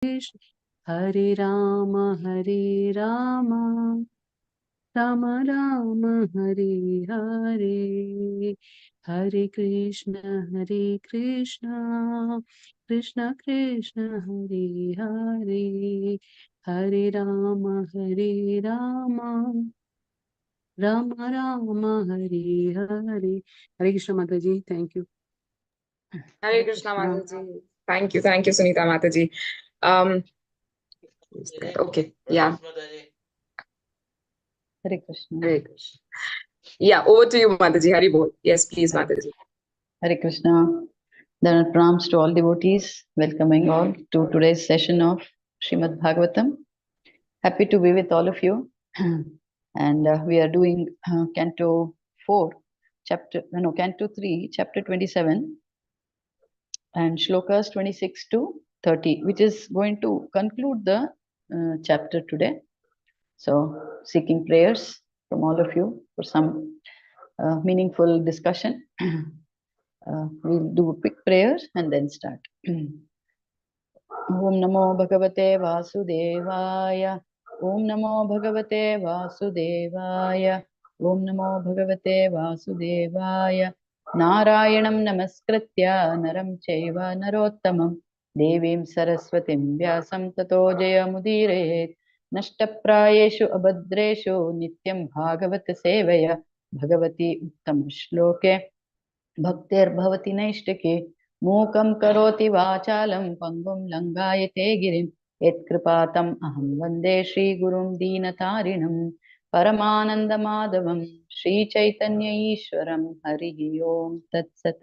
Krishna, Hare Rama, Rama Rama, Hare Hare, Hare Krishna, Krishna Krishna, Hare Hare, Hare Rama, Rama Rama, Hare Hare. Hare Krishna Mataji, thank you. Hare Krishna Mataji. Thank you, Sunita Mataji. Okay, yeah. Hare Krishna. Hare Krishna. Yeah, over to you, Mataji. Hari Bol. Yes, please, Mataji. Hare Krishna. Then pranams to all devotees, welcoming all to today's session of Shrimad Bhagavatam. Happy to be with all of you. And we are doing Canto 3, Chapter 27, and Shlokas 26 to 30, which is going to conclude the chapter today. So, seeking prayers from all of you for some meaningful discussion. We'll do a quick prayer and then start. Om Namo Bhagavate Vasudevaya. Om Namo Bhagavate Vasudevaya. Om Namo Bhagavate Vasudevaya. Narayanam Namaskritya Naram Chaiva Narottamam Devim Saraswatim Vyasam Tato Jayamudiret Nashtaprayeshu Abhadreshu Nityam Bhagavata Sevaya Bhagavati Uttam Shloke Bhaktir Bhavati Naishtake Mukam Karoti Vachalam Pangum Langayate Girim Etkripatam Aham Vande Shri Gurum Dinatarinam Paramananda Madhavam Shri Chaitanya Ishwaram Hari Om Tat Sat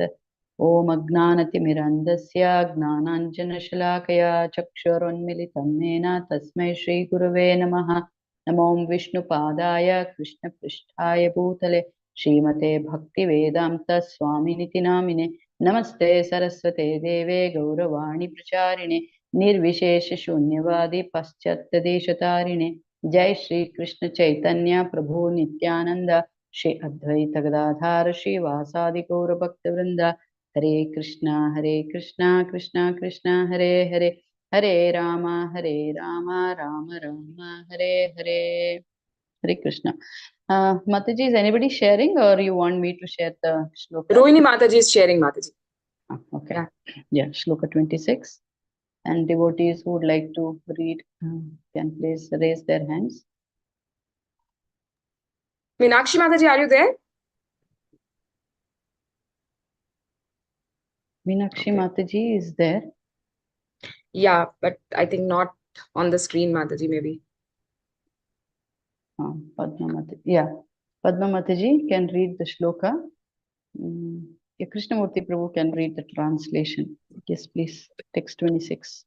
Om Agnanati Mirandasya Gnananjana Shalakaya Chakshurunmilitam Mena Tasmai Shri Gurave Namaha Namom Vishnu Padaya Krishna Pristhaya Bhutale Srimate Bhakti Vedanta Swaminiti Namine Namaste Saraswate Deve Gauravani Pracharine Nirvishesha Shunyavadi Paschatadeshatarine Jai Shri Krishna Chaitanya Prabhu Nityananda Shri Advaita Gadadhara Shri Vasadi Gaura Bhakta Vrinda Hare Krishna Krishna Krishna Hare Hare Hare Rama Rama Rama Hare Hare. Hare Krishna. Mataji, is anybody sharing or you want me to share the shloka? Rohini Mataji is sharing, Mataji. Okay. Yeah, shloka 26. And devotees who would like to read can please raise their hands. Meenakshi Mataji, are you there? Meenakshi Mataji is there. Yeah, but I think not on the screen, Mataji, maybe. Padma Mataji. Yeah, Padma Mataji can read the shloka. Krishnamurti Prabhu can read the translation. Yes, please. Text 26.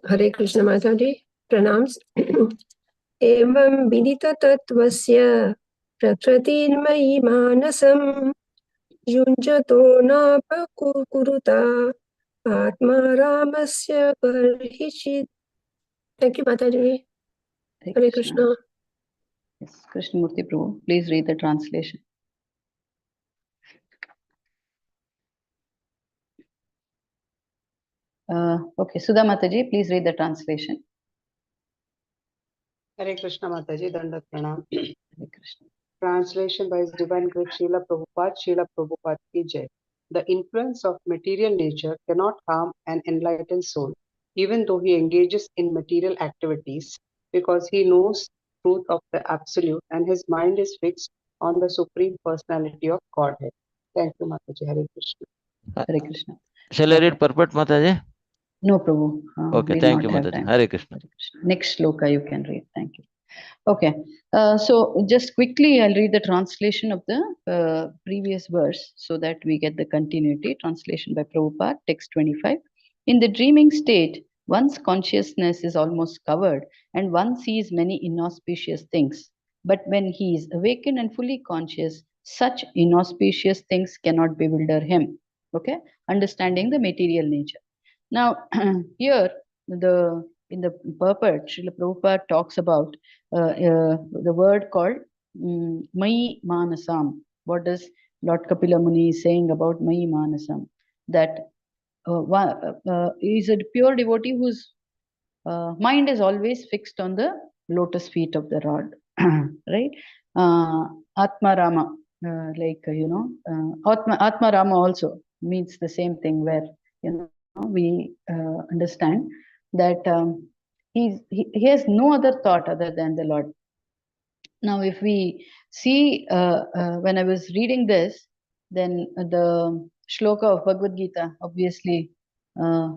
Hare Krishna Mataji, pranams. Evam vidita tattvasya prakritirmayi manasam yunjato napakuruta atma ramasya parhishit. Thank you, Mataji. Hare Krishna. Yes, Krishnamurti Prabhu, please read the translation. Okay, Sudha Mataji, please read the translation. Hare Krishna Mataji, Dandat Pranam. Hare Krishna. Translation by His Divine Grace Srila Prabhupada Ki Jai. The influence of material nature cannot harm an enlightened soul, even though he engages in material activities, because he knows the truth of the Absolute and his mind is fixed on the Supreme Personality of Godhead. Thank you, Mataji. Hare Krishna. Hare Krishna. Shall I read purport, Mataji? No, Prabhu. Okay, we'll thank you, not have Mataji. time. Hare Krishna. Next shloka you can read. Thank you. Okay. So just quickly, I'll read the translation of the previous verse so that we get the continuity. Translation by Prabhupada, text 25. In the dreaming state, one's consciousness is almost covered and one sees many inauspicious things. But when he is awakened and fully conscious, such inauspicious things cannot bewilder him. Okay? Understanding the material nature. Now, here, in the purport, Srila Prabhupada talks about the word called Mai Manasam. What does Lord Kapila Muni is saying about Mai Manasam? That is a pure devotee who's mind is always fixed on the lotus feet of the Lord, right? Atma Rama, Atma Rama also means the same thing, where we understand that he has no other thought other than the Lord. Now, if we see, when I was reading this, then the shloka of Bhagavad Gita, obviously,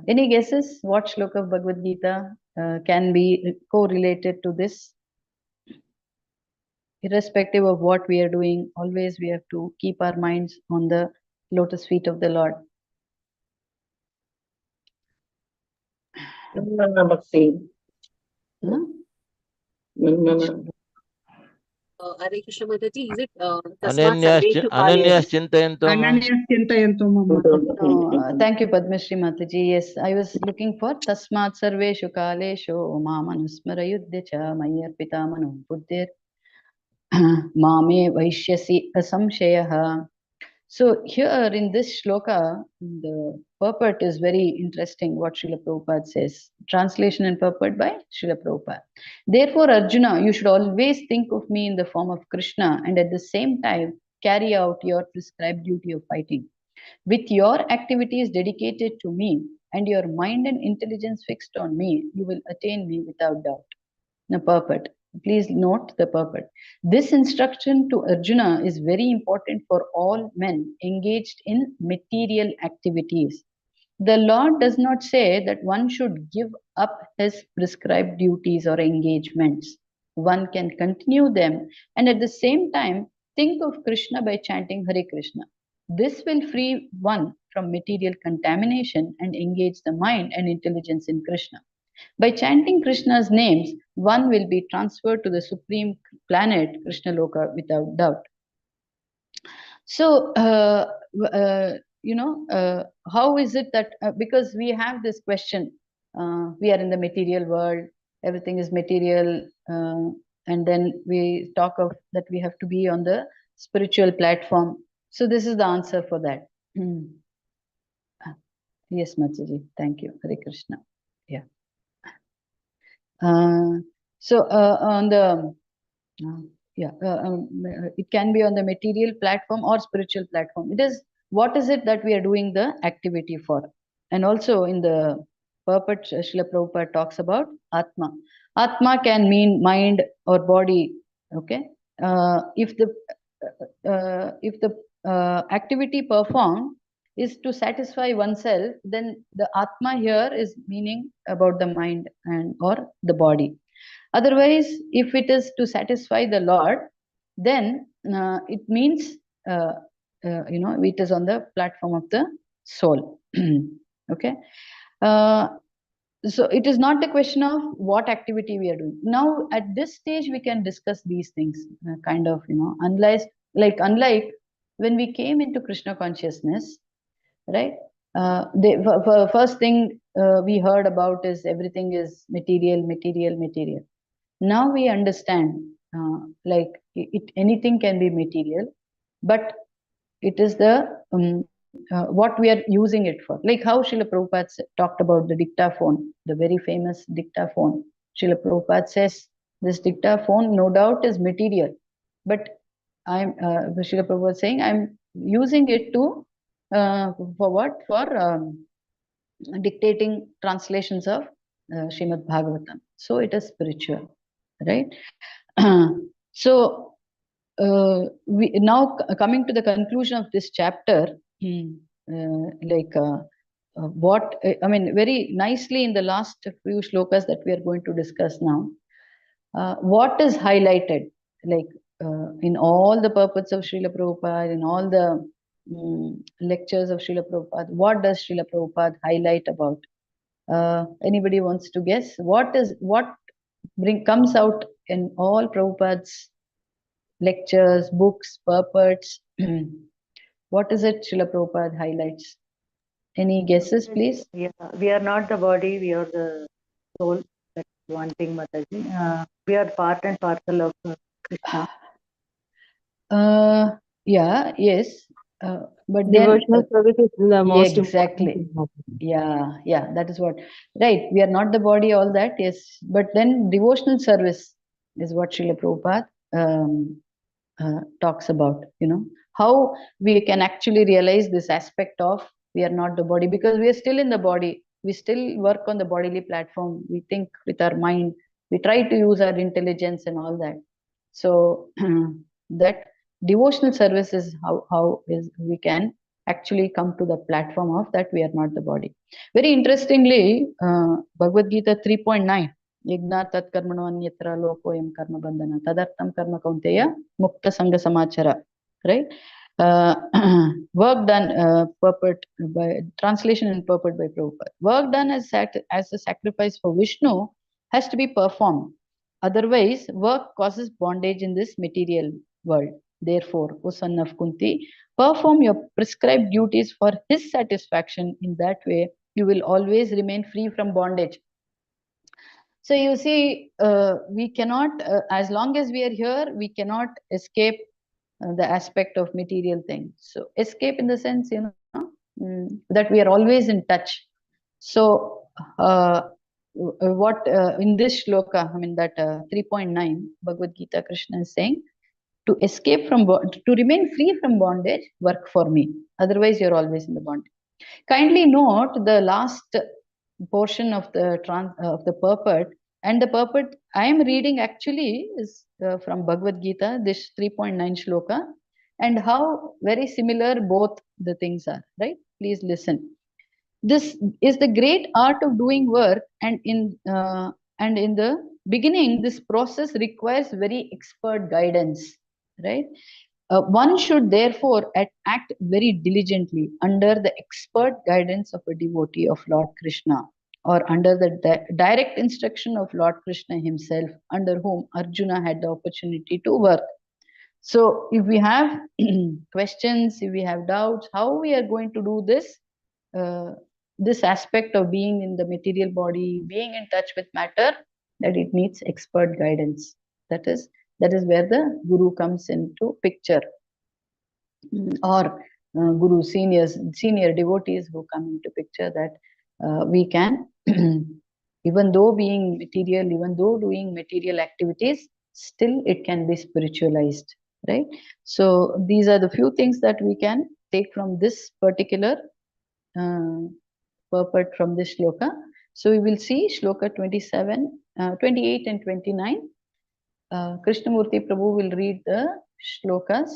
any guesses what shloka of Bhagavad Gita can be correlated to this? Irrespective of what we are doing, always we have to keep our minds on the lotus feet of the Lord. Huh? Hare Krishna Mataji, is it Tasmat Ananyas Sarveshu Ananyas Kalyeshu? Chintayanto Ma. No, thank you, Padmashri Mataji. Yes, I was looking for Tasmat Sarveshu Kaleshu Mamanusmara Yuddhacha Mayarpita Manu Buddhir Mame Vaishyasi Asamshayaha. So here in this shloka, the purport is very interesting what Srila Prabhupada says. Translation and purport by Srila Prabhupada. Therefore, Arjuna, you should always think of me in the form of Krishna and at the same time carry out your prescribed duty of fighting. With your activities dedicated to me and your mind and intelligence fixed on me, you will attain me without doubt. The purport. Please note the purport. This instruction to Arjuna is very important for all men engaged in material activities. The Lord does not say that one should give up his prescribed duties or engagements. One can continue them and at the same time think of Krishna by chanting Hare Krishna. This will free one from material contamination and engage the mind and intelligence in Krishna. By chanting Krishna's names, one will be transferred to the supreme planet, Krishna Loka, without doubt. So, how is it that, because we have this question, we are in the material world, everything is material, and then we talk of that we have to be on the spiritual platform. So this is the answer for that. Yes, Matsuji, thank you. Hare Krishna. Yeah. So on the it can be on the material platform or spiritual platform. It is what is it that we are doing the activity for. And also in the purport, Srila Prabhupada talks about Atma. Atma can mean mind or body. Okay, if the activity performed is to satisfy oneself, then the Atma here is meaning about the mind and or the body. Otherwise, if it is to satisfy the Lord, then it means it is on the platform of the soul. Okay. So it is not a question of what activity we are doing. Now, at this stage, we can discuss these things, unlike when we came into Krishna consciousness, right? The first thing we heard about is everything is material, material, material. Now we understand, anything can be material, but it is the what we are using it for. Like how Srila Prabhupada talked about the dictaphone, the very famous dictaphone. Srila Prabhupada says this dictaphone, no doubt, is material, but Srila Prabhupada saying I'm using it to for what? For dictating translations of Shrimad Bhagavatam. So it is spiritual, right? So we now coming to the conclusion of this chapter, very nicely in the last few shlokas that we are going to discuss now, what is highlighted, in all the purports of Srila Prabhupada, in all the lectures of Srila Prabhupada, what does Srila Prabhupada highlight about? Anybody wants to guess? What comes out in all Prabhupada's lectures, books, purports? What is it Srila Prabhupada highlights? Any guesses, please? Yeah, we are not the body, we are the soul. That's one thing, Mataji. We are part and parcel of Krishna. Yeah, yes. But then Devotional service is the most exactly. important thing. Yeah, that is what, right. We are not the body, all that, yes. But then devotional service is what Srila Prabhupada talks about, how we can actually realize this aspect of we are not the body, because we are still in the body. We still work on the bodily platform. We think with our mind. We try to use our intelligence and all that. So that devotional service is how is we can actually come to the platform of that we are not the body. Very interestingly, Bhagavad Gita 3.9, Yagna tat karmano anyatra lokoyam karma bandhana tadartam karma kaunteya mukta sangha samachara, right? Work done, purport by translation and purport by Prabhupada. Work done as a sacrifice for Vishnu has to be performed. Otherwise, work causes bondage in this material world. Therefore, O son of Kunti, perform your prescribed duties for his satisfaction. In that way, you will always remain free from bondage. So you see, we cannot, as long as we are here, we cannot escape the aspect of material things. So escape in the sense, that we are always in touch. So what in this shloka, I mean that 3.9 Bhagavad Gita, Krishna is saying, to escape from, to remain free from bondage, work for me. Otherwise, you're always in the bondage. Kindly note the last portion of the purport, and the purport I am reading actually is from Bhagavad Gita, this 3.9 shloka, and how very similar both the things are, right? Please listen. This is the great art of doing work, and in the beginning, this process requires very expert guidance, right? One should therefore act very diligently under the expert guidance of a devotee of Lord Krishna, or under the direct instruction of Lord Krishna himself, under whom Arjuna had the opportunity to work. So if we have questions, if we have doubts, how we are going to do this, this aspect of being in the material body, being in touch with matter, that it needs expert guidance. That is where the guru comes into picture, or guru senior devotees who come into picture, that we can, even though being material, even though doing material activities, still it can be spiritualized, right? So these are the few things that we can take from this particular purport from this shloka. So we will see shloka 27, 28 and 29. Krishnamurti Prabhu will read the shlokas.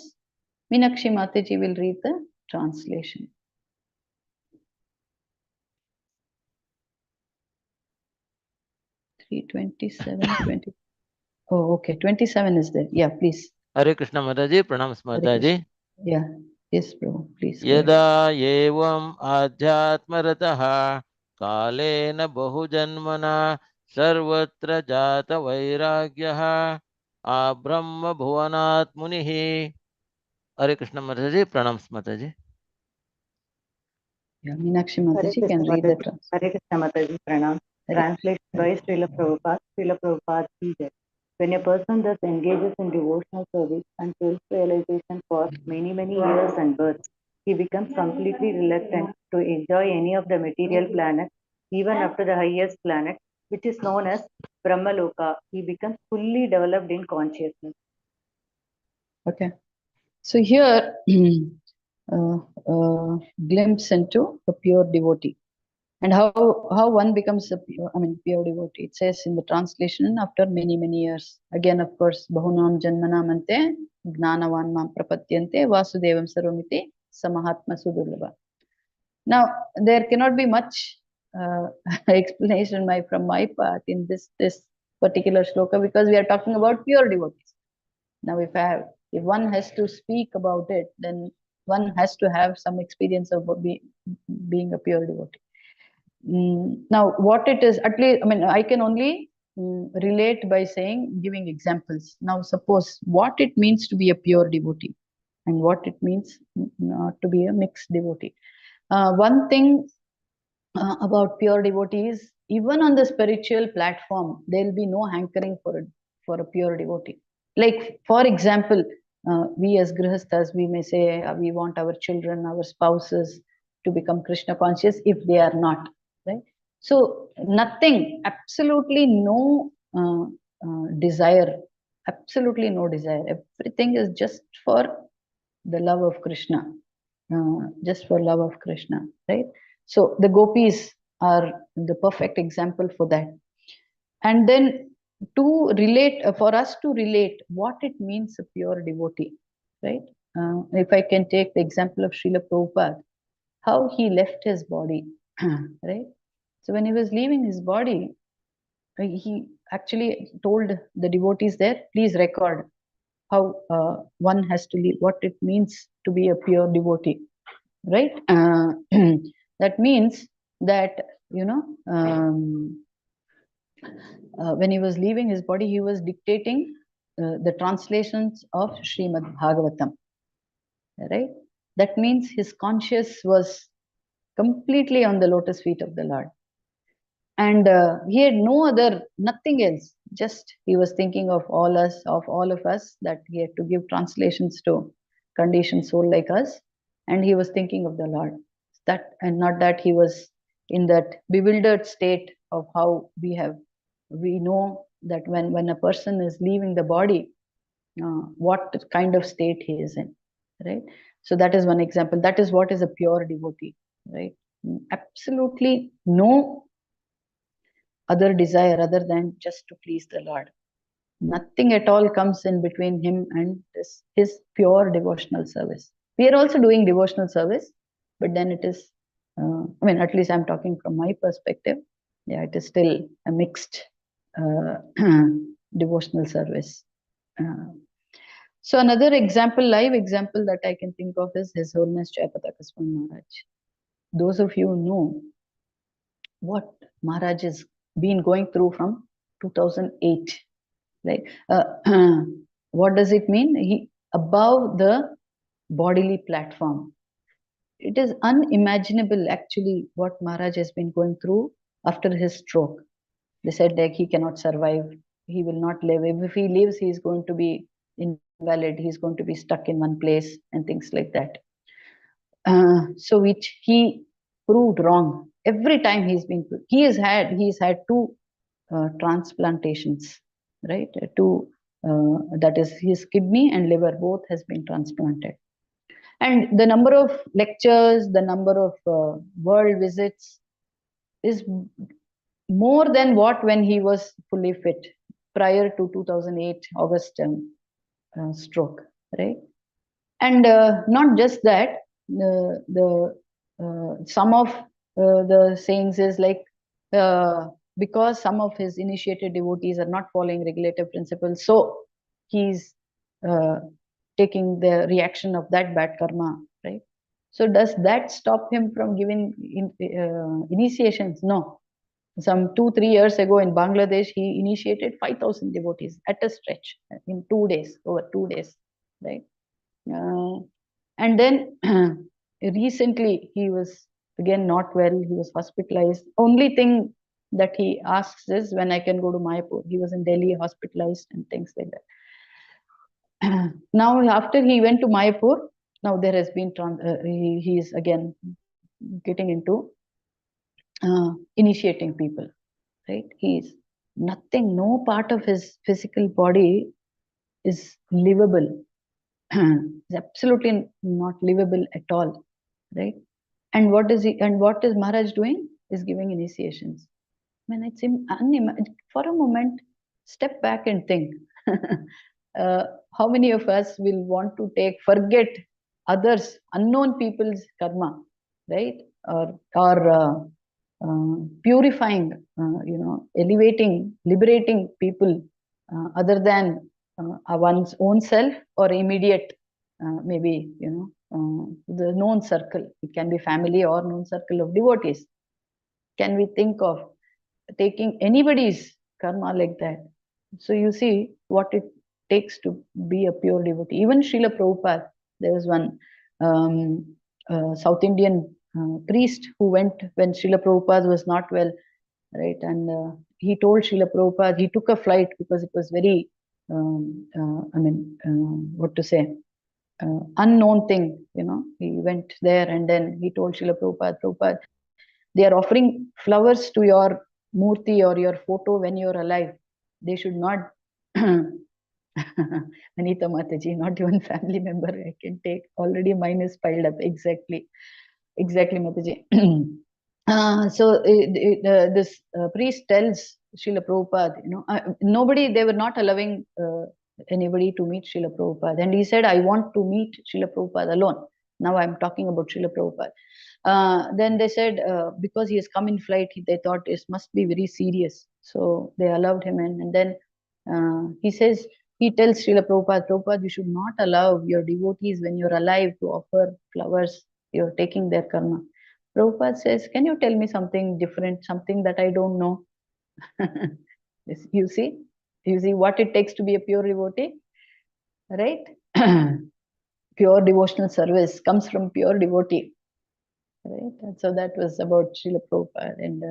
Meenakshi Mataji will read the translation. Three 27, 20. Oh, okay. 27 is there. Yeah, please. Hare Krishna Mataji, Pranam Mataji. Yeah. Yes, Prabhu. Please. Yada evam adhyatmarataha kalena bahujanmana sarvatra jata vairagyaha abrahma bhuvanat munihi. Hare Krishna Mataji, Pranam Mataji. Yeah, Meenakshi Mataji Hare can Krishna read the Mataji. translation. Hare Krishna Mataji, Pranam. Translated by Srila Prabhupada. Srila Prabhupada said, when a person thus engages in devotional service and self-realization for many, many years and births, he becomes completely reluctant to enjoy any of the material planets, even up to the highest planet, which is known as Brahmaloka. He becomes fully developed in consciousness. Okay. So here, glimpse into a pure devotee. And how one becomes a pure devotee. It says in the translation, after many, many years. Again, of course, Bahunam Janmanam Ante Gnanavan Mam Prapatyante Vasudevam Sarvamiti Samahatma Sudurlabha. Now, there cannot be much explanation from my part in this particular shloka, because we are talking about pure devotees. Now, if one has to speak about it, then one has to have some experience of being a pure devotee. Now, what it is, at least, I can only relate by giving examples. Now, suppose what it means to be a pure devotee and what it means not to be a mixed devotee. One thing about pure devotees, even on the spiritual platform, there will be no hankering for a pure devotee. Like, for example, we as grihasthas, we may say we want our children, our spouses to become Krishna conscious if they are not, right? So nothing, absolutely no desire, absolutely no desire. Everything is just for the love of Krishna, just for love of Krishna, right? So the gopis are the perfect example for that. And then to relate, for us to relate what it means a pure devotee, right? If I can take the example of Srila Prabhupada, how he left his body, right? So when he was leaving his body, he actually told the devotees there, please record how one has to live, what it means to be a pure devotee, right? That means that, you know, when he was leaving his body, he was dictating the translations of Shrimad Bhagavatam, right? That means his conscience was completely on the lotus feet of the Lord. And he had no other, nothing else. Just he was thinking of all of us, that he had to give translations to conditioned soul like us, and he was thinking of the Lord. That, and not that he was in that bewildered state of how we know that when a person is leaving the body, what kind of state he is in, right? So that is one example. That is what is a pure devotee, right? Absolutely no other desire other than just to please the Lord. Nothing at all comes in between him and his pure devotional service. We are also doing devotional service, but then it is, I mean, at least I'm talking from my perspective. Yeah, it is still a mixed devotional service. So another example, live example that I can think of is His Holiness Jayapataka Swami Maharaj. Those of you who know what Maharaj has been going through from 2008, right? What does it mean? He above the bodily platform. It is unimaginable actually what Maharaj has been going through after his stroke. They said that he cannot survive, he will not live. If he lives, he is going to be invalid, he is going to be stuck in one place and things like that. So which he proved wrong. Every time he has had two transplantations, right? That is his kidney and liver, both has been transplanted. And the number of lectures, the number of world visits is more than what when he was fully fit prior to 2008 August stroke, right? And not just that, some of the sayings is like, because some of his initiated devotees are not following regulative principles, so he's taking the reaction of that bad karma, right? So does that stop him from giving initiations? No. Some 2-3 years ago in Bangladesh, he initiated 5,000 devotees at a stretch in 2 days, over 2 days, right? And then recently he was again not well, he was hospitalized. Only thing that he asks is when I can go to Mayapur. He was in Delhi hospitalized and things like that. Now after he went to Mayapur, now there has been he is again getting into initiating people, right? He is nothing, no part of his physical body is livable. It's absolutely not livable at all, right? And what is Maharaj doing? Is giving initiations. I mean, it's for a moment, step back and think. How many of us will want to forget others, unknown people's karma, right? Or purifying, elevating, liberating people other than one's own self or immediate, maybe, the known circle. It can be family or known circle of devotees. Can we think of taking anybody's karma like that? So you see what it takes to be a pure devotee. Even Srila Prabhupada, there was one South Indian priest who went when Srila Prabhupada was not well, right? And he told Srila Prabhupada, he took a flight because it was very what to say, unknown thing, he went there and then he told Srila Prabhupada, they are offering flowers to your murti or your photo when you're alive. They should not, Anita Mataji, not even family member I can take. Already mine is piled up. Exactly, Mataji. This priest tells Srila Prabhupada, nobody, they were not allowing anybody to meet Srila Prabhupada. And he said, I want to meet Srila Prabhupada alone. Now I'm talking about Srila Prabhupada. Then they said, because he has come in flight, they thought this must be very serious. So they allowed him in. And then he tells Srila Prabhupada, you should not allow your devotees when you're alive to offer flowers. You're taking their karma. Prabhupada says, can you tell me something different, something that I don't know? You see what it takes to be a pure devotee, right? Pure devotional service comes from pure devotee, right? And so that was about Srila Prabhupada and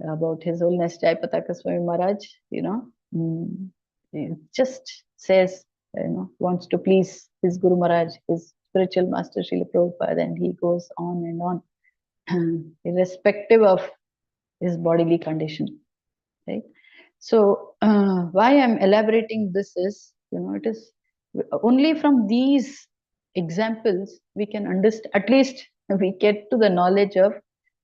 about His Holiness Jayapataka Swami Maharaj. He just says, wants to please his Guru Maharaj, his spiritual master Srila Prabhupada, and he goes on and on, irrespective of his bodily condition, right? So why I'm elaborating this is, it is only from these examples we can understand, at least we get to the knowledge of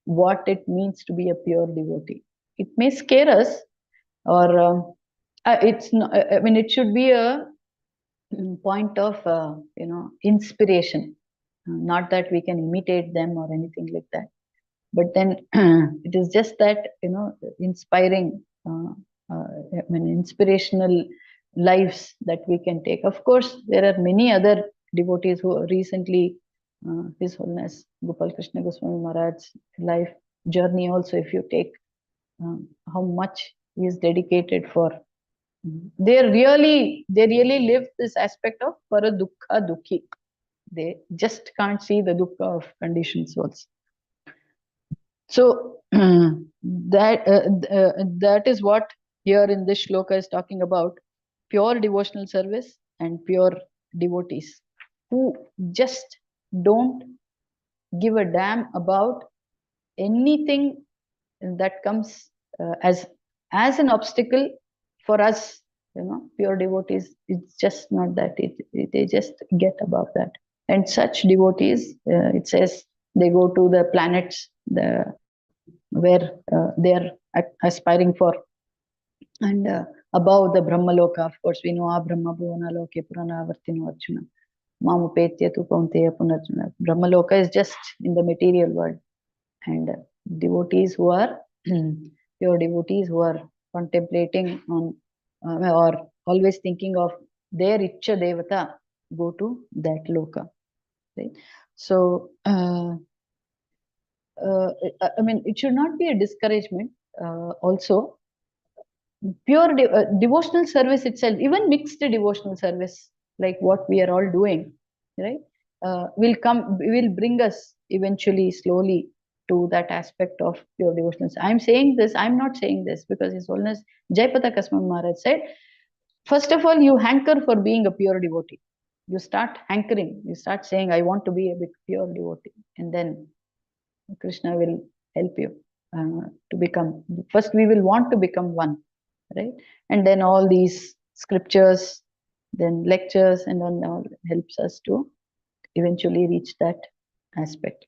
what it means to be a pure devotee. It may scare us, or it's not, it should be a point of inspiration, not that we can imitate them or anything like that, but then it is just that inspiring, inspirational lives that we can take. Of course, there are many other devotees who recently, His Holiness Gopal Krishna Goswami Maharaj's life journey also, if you take how much he is dedicated for, they really live this aspect of para dukkha dukhi. They just can't see the dukkha of conditioned souls. So that is what here in this shloka is talking about: pure devotional service and pure devotees who just don't give a damn about anything that comes as an obstacle for us. Pure devotees, it's just not that. They just get above that. And such devotees, it says, they go to the planets where they are aspiring for, and above the Brahmaloka. Of course, we know Brahma Bhuvana Loke Purana Vartino Arjuna Mamupetya tu Kaunteya Punarjuna. Brahmaloka is just in the material world, and devotees who are pure devotees who are contemplating on or always thinking of their Ichcha Devata go to that loka, right? So it should not be a discouragement. Also, pure devotional service itself, even mixed devotional service, like what we are all doing, right, will bring us eventually, slowly, to that aspect of pure devotional. I'm saying this, I'm not saying this because His Holiness Jayapataka Swami Maharaj said, first of all, you hanker for being a pure devotee. You start hankering, you start saying, I want to be a bit pure devotee, and then Krishna will help you to become. First, we will want to become one, right? And then all these scriptures, then lectures, and then all helps us to eventually reach that aspect.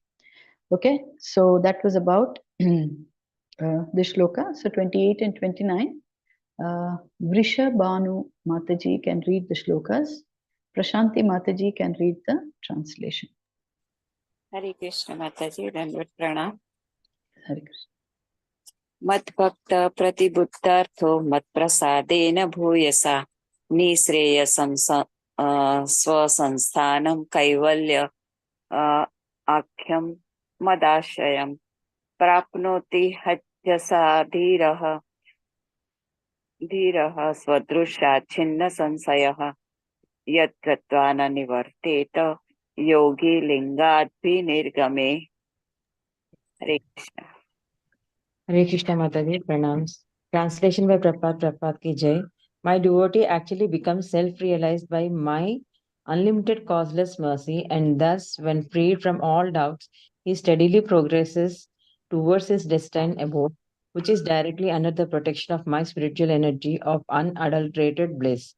Okay, so that was about this shloka. So 28 and 29. Vrisha Banu Mataji can read the shlokas. Prashanti Mataji can read the translation. Hare Krishna Mataji, Dandavat Pranam. Hare Krishna. Mat bhakta pratibuddhartho mat prasadena bhuyasa nisreyasam swasansthanam kaivalya akhyam madashayam prapnoti hajjasa dhiraha swadrusha chinna sansayah yat gatvana nivarteta yogi lingadvi nirgame. Hare Krishna. Hare Krishna Mataji, pranams. Translation by Prabhupada ki Jai. My devotee actually becomes self-realized by my unlimited causeless mercy, and thus, when freed from all doubts, he steadily progresses towards his destined abode, which is directly under the protection of my spiritual energy of unadulterated bliss.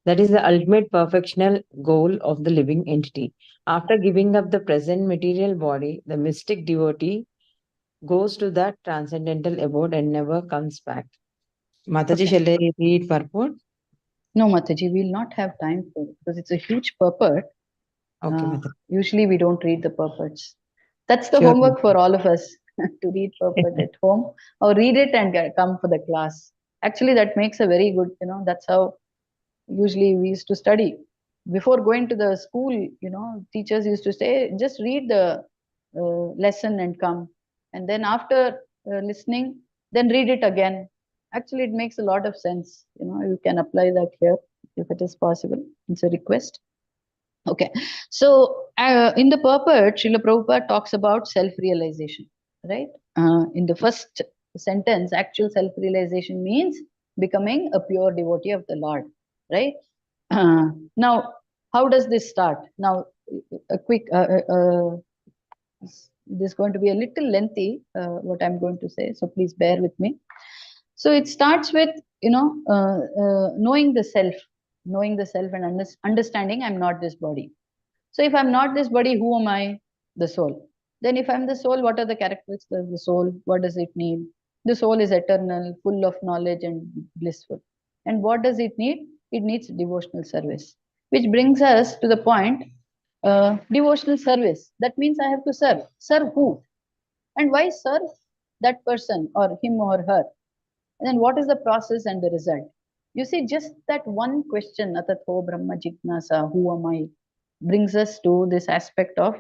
That is the ultimate perfectional goal of the living entity. After giving up the present material body, the mystic devotee goes to that transcendental abode and never comes back. Mataji, Okay. shall I read purport? No, Mataji, we'll not have time for it because it's a huge purport. Okay, Mataji. Usually we don't read the purports. That's the Sure. homework for all of us to read purport at home or read it and come for the class. Actually, that makes a very good, that's how usually we used to study. Before going to the school, teachers used to say, just read the lesson and come. And then after listening, then read it again. Actually, it makes a lot of sense. You can apply that here if it is possible. It's a request. Okay, so in the purport, Srila Prabhupada talks about self-realization, right? In the first sentence, actual self-realization means becoming a pure devotee of the Lord, right? Now, how does this start? Now, a quick, this is going to be a little lengthy, what I'm going to say, so please bear with me. So it starts with, knowing the self and understanding I'm not this body. So if I'm not this body, who am I? The soul. Then if I'm the soul, what are the characteristics of the soul? What does it need? The soul is eternal, full of knowledge and blissful. And what does it need? It needs devotional service. Which brings us to the point, devotional service. That means I have to serve. Serve who? And why serve that person or him or her? And then what is the process and the result? You see, just that one question, Atatho Brahma Jignasa, who am I, brings us to this aspect of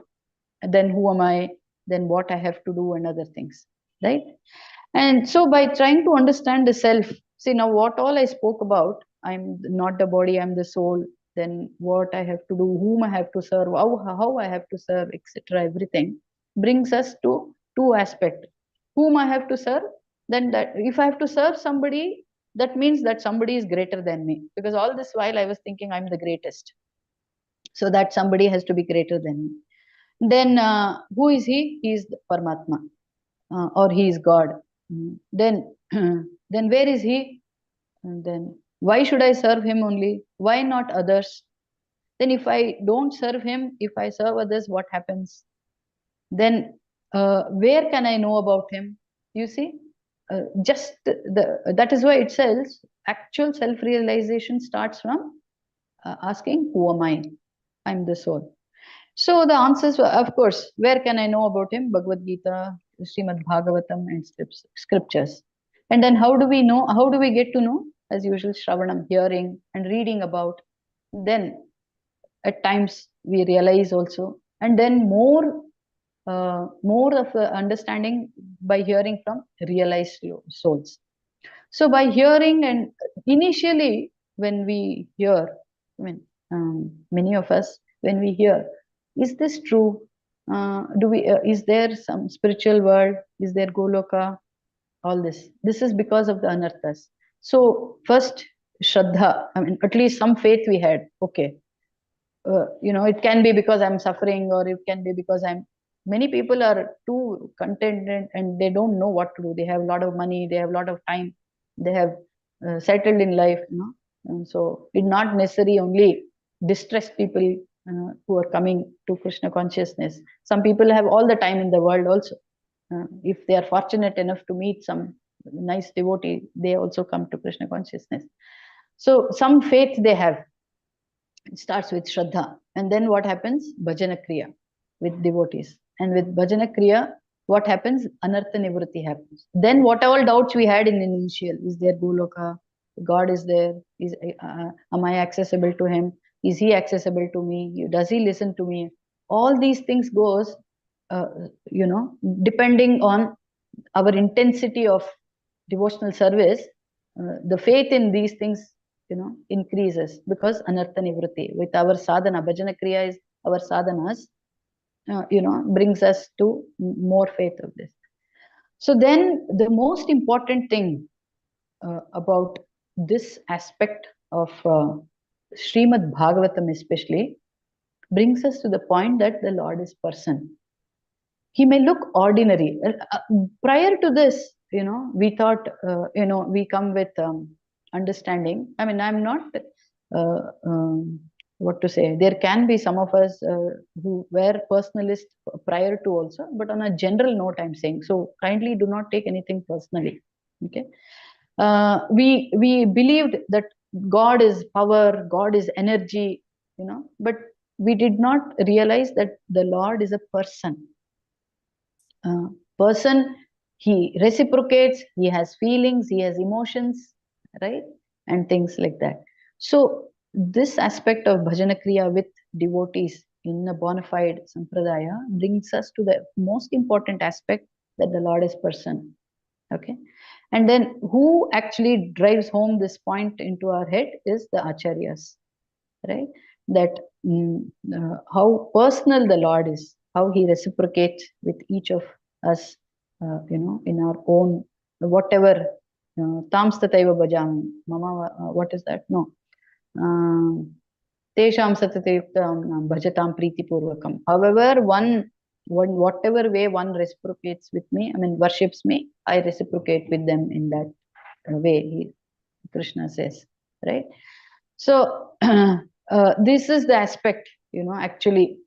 then who am I, then what I have to do, and other things, right? And so by trying to understand the self, see now what all I spoke about, I'm not the body, I'm the soul, then what I have to do, whom I have to serve, how I have to serve, etc. Everything brings us to two aspects. Whom I have to serve, then that if I have to serve somebody, that means that somebody is greater than me. Because all this while I was thinking I'm the greatest. So that somebody has to be greater than me. Then who is he? He is Paramatma, or he is God. Then then where is he? And then why should I serve him only? Why not others? Then if I don't serve him, if I serve others, what happens? Then where can I know about him? You see, that is why it says actual self-realization starts from asking, who am I? I'm the soul. So the answers were, of course, where can I know about him? Bhagavad Gita, Shrimad Bhagavatam, and scriptures. And then how do we know? How do we get to know? As usual, Shravanam, hearing and reading about. Then at times we realize also. And then more of understanding by hearing from realized souls. So by hearing, and initially when we hear, many of us, when we hear, is this true? Is there some spiritual world? Is there Goloka? All this. This is because of the anarthas. So first, Shraddha, at least some faith we had. Okay. It can be because I'm suffering, or it can be because many people are too contented and they don't know what to do. They have a lot of money, they have a lot of time, they have settled in life, and so it's not necessary only distressed people who are coming to Krishna consciousness. Some people have all the time in the world also. If they are fortunate enough to meet some nice devotee, they also come to Krishna consciousness. So some faith they have. It starts with Shraddha. And then what happens? Bhajana Kriya with devotees. And with Bhajana Kriya, what happens? Anartha Nivritti happens. Then what all doubts we had in initial, is there Goloka? God is there? Am I accessible to him? Is he accessible to me? Does he listen to me? All these things goes, depending on our intensity of devotional service, the faith in these things increases, because anartha nivritti with our sadhana, bhajana kriya is our sadhanas, brings us to more faith of this. So then the most important thing about this aspect of Shrimad Bhagavatam especially brings us to the point that the Lord is person. He may look ordinary. Prior to this, we thought, we come with understanding. I mean, I'm not, what to say, there can be some of us who were personalists prior to also, but on a general note, I'm saying. So kindly do not take anything personally. Okay. We believed that God is power, God is energy, but we did not realize that the Lord is a person. Person, he reciprocates, he has feelings, he has emotions, right? And things like that. So this aspect of bhajana kriya with devotees in a bona fide sampradaya brings us to the most important aspect, that the Lord is person. Okay. And then who actually drives home this point into our head is the acharyas, right? That how personal the Lord is, how he reciprocates with each of us, in our own, whatever, tam stataiva bhajami, mama, what is that? No. Tesham satatayuktam bhajatam priti purvakam. However, whatever way one reciprocates with me, I mean, worships me, I reciprocate with them in that way, Krishna says, right? So, this is the aspect, actually,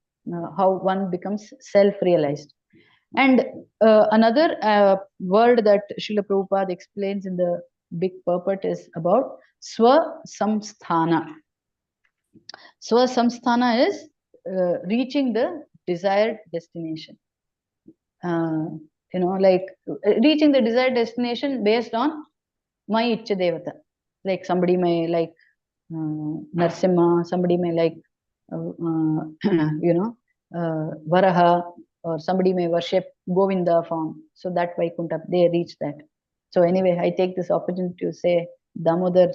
how one becomes self-realized. And another word that Srila Prabhupada explains in the big purport is about swa-samsthana. Swa-samsthana is reaching the desired destination. Like reaching the desired destination based on my Icha Devata. Like somebody may like Narsimha, somebody may like, Varaha, or somebody may worship Govinda form. So that Vaikuntha, they reach that. So anyway, I take this opportunity to say Damodar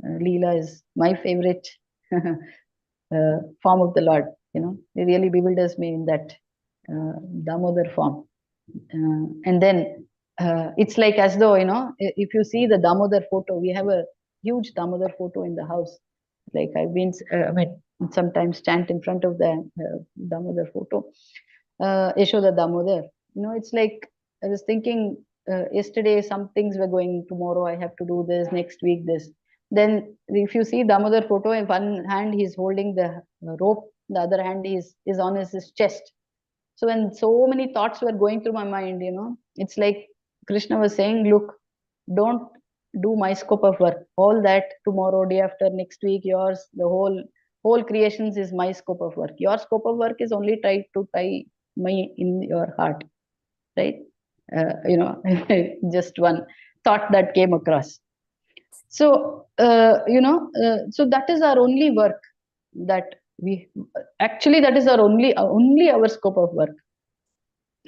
Leela is my favorite form of the Lord. It really bewilders me in that Damodar form. And then it's like as though, if you see the Damodar photo, we have a huge Damodar photo in the house. Like I've been, sometimes chant in front of the Damodar photo. Yashoda Damodar. It's like I was thinking yesterday some things were going, tomorrow I have to do this, next week this. Then if you see Damodar photo, in one hand he's holding the rope, the other hand is on his chest. So when so many thoughts were going through my mind, it's like Krishna was saying, look, don't do my scope of work. All that tomorrow, day after, next week, yours, the whole creations is my scope of work. Your scope of work is only try to tie me in your heart, right? Just one thought that came across. So, so that is our only work, that we actually, that is our only our scope of work.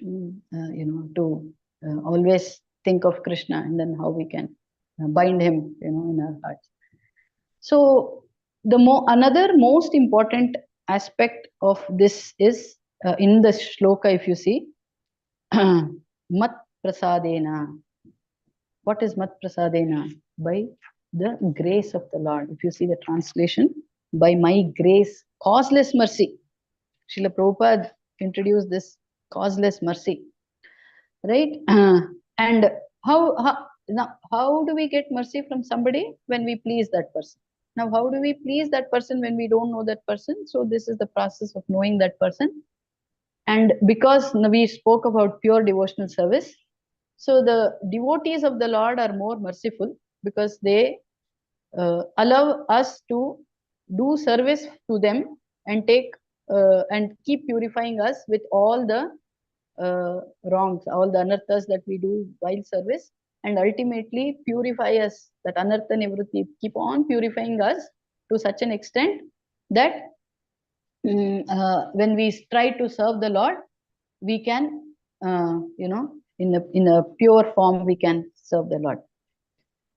To always think of Krishna, and then how we can bind him, in our hearts. So another most important aspect of this is in the shloka, if you see, mat prasadena. What is mat prasadena? By the grace of the Lord. If you see the translation, by my grace, causeless mercy. Srila Prabhupada introduced this causeless mercy, right? And how do we get mercy from somebody? When we please that person. Now, how do we please that person when we don't know that person? So this is the process of knowing that person. And because we spoke about pure devotional service, so the devotees of the Lord are more merciful, because they allow us to do service to them and take and keep purifying us with all the wrongs, all the anarthas that we do while service, and ultimately purify us, that anartha nivritti, keep on purifying us to such an extent that when we try to serve the Lord, we can, in a pure form, we can serve the Lord.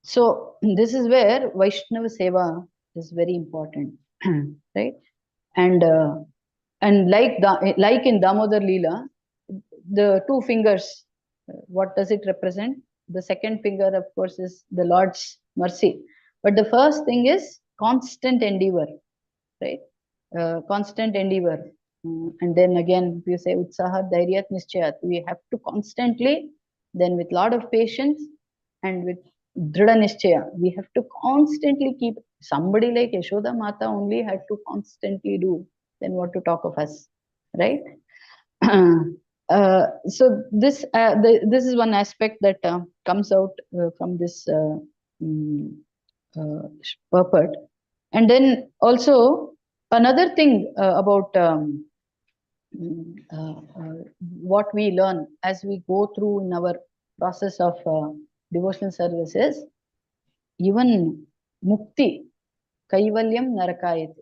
So this is where Vaishnava Seva is very important, right? And like in Damodar Leela, the two fingers, what does it represent? The second finger, of course, is the Lord's mercy. But the first thing is constant endeavor, right? Constant endeavor. And then again, if you say Utsahat Dhairyat Nischayat, we have to constantly, then with lot of patience and with Dhrida Nischaya, we have to constantly keep. Somebody like Yashoda Mata only had to constantly do, then what to talk of us, right? So this is one aspect that comes out from this purport. And then also another thing about what we learn as we go through in our process of devotional services, even mukti, kaivalyam narakayate,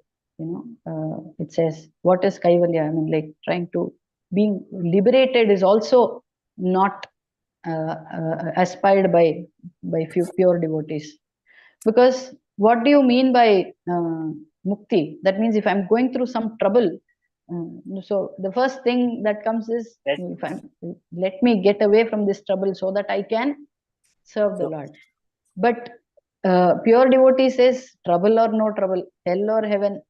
it says, what is kaivalya? I mean, like trying to being liberated is also not aspired by few pure devotees. Because what do you mean by mukti? That means if I'm going through some trouble, so the first thing that comes is, let me get away from this trouble so that I can serve the Lord. But pure devotee says, trouble or no trouble, hell or heaven,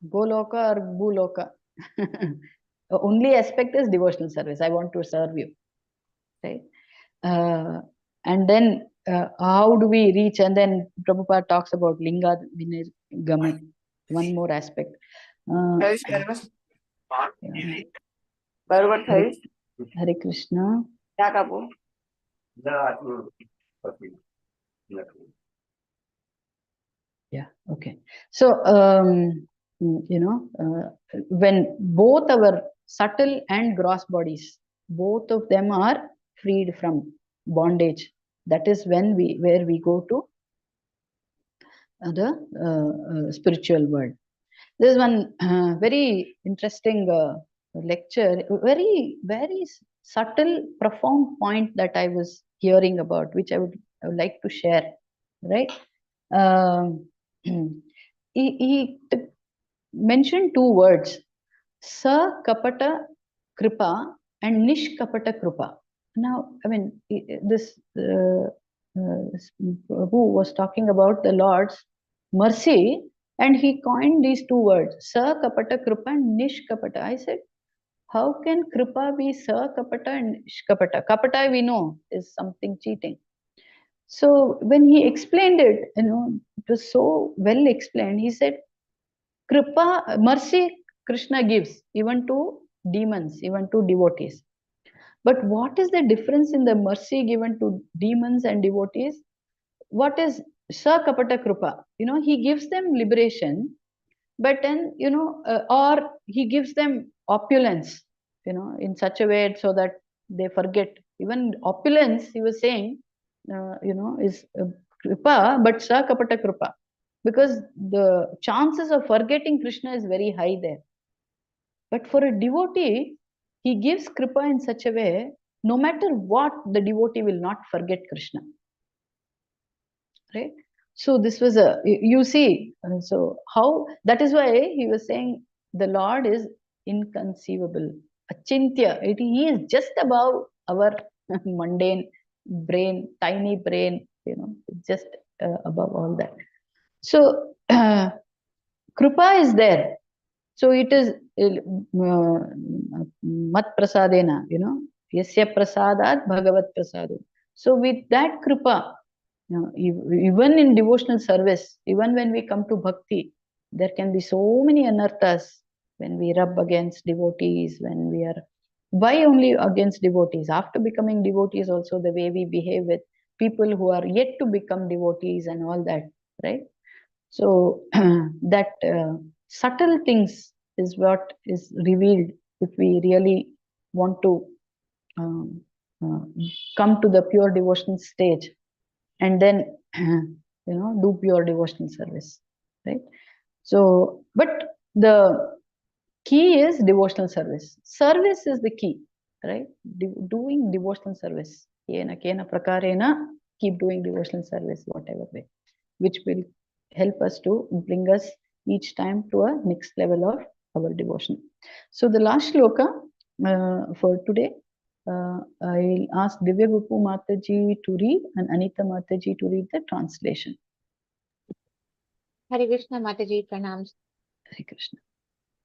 Goloka or Bhuloka. The only aspect is devotional service. I want to serve you, right? And then how do we reach? And then Prabhupada talks about Linga Vinirgame, one more aspect. Hare Krishna. Yeah, okay. So, when both our subtle and gross bodies, both of them are freed from bondage, that is when where we go to the spiritual world. There's one very interesting lecture, very subtle, profound point that I was hearing about, which I would like to share, right? He mentioned two words, sa kapata kripa and nishkapata kripa. Now, I mean, this who was talking about the Lord's mercy, and he coined these two words, sa kapata kripa and nishkapata. I said, how can kripa be sa kapata and nishkapata? Kapata, we know, is something cheating. So when he explained it, it was so well explained. He said, kripa, mercy, Krishna gives even to demons, even to devotees. But what is the difference in the mercy given to demons and devotees? What is Sakapata Krupa? He gives them liberation, but then, or he gives them opulence, in such a way so that they forget. Even opulence, he was saying, is Kripa, but Sakapata Krupa. Because the chances of forgetting Krishna is very high there. But for a devotee, he gives Kripa in such a way, no matter what, the devotee will not forget Krishna. Right? So this was you see, so how, that is why he was saying the Lord is inconceivable. Achintya, he is just above our mundane brain, tiny brain, just above all that. So, Kripa is there. So it is mat prasadena, yasya prasadat bhagavat prasadu. So with that kripa, even in devotional service, even when we come to bhakti, there can be so many anarthas when we rub against devotees, when we are, why only against devotees? After becoming devotees also, the way we behave with people who are yet to become devotees and all that, right? So that subtle things is what is revealed if we really want to come to the pure devotional stage, and then do pure devotional service, right? So, but the key is devotional service. Service is the key, right? Doing devotional service. Kena prakarena, keep doing devotional service, whatever way, which will help us to bring us each time to a next level of our devotion. So the last shloka for today, I will ask Divya Gupu Mataji to read and Anita Mataji to read the translation. Hare Krishna Mataji, pranams. Hare Krishna.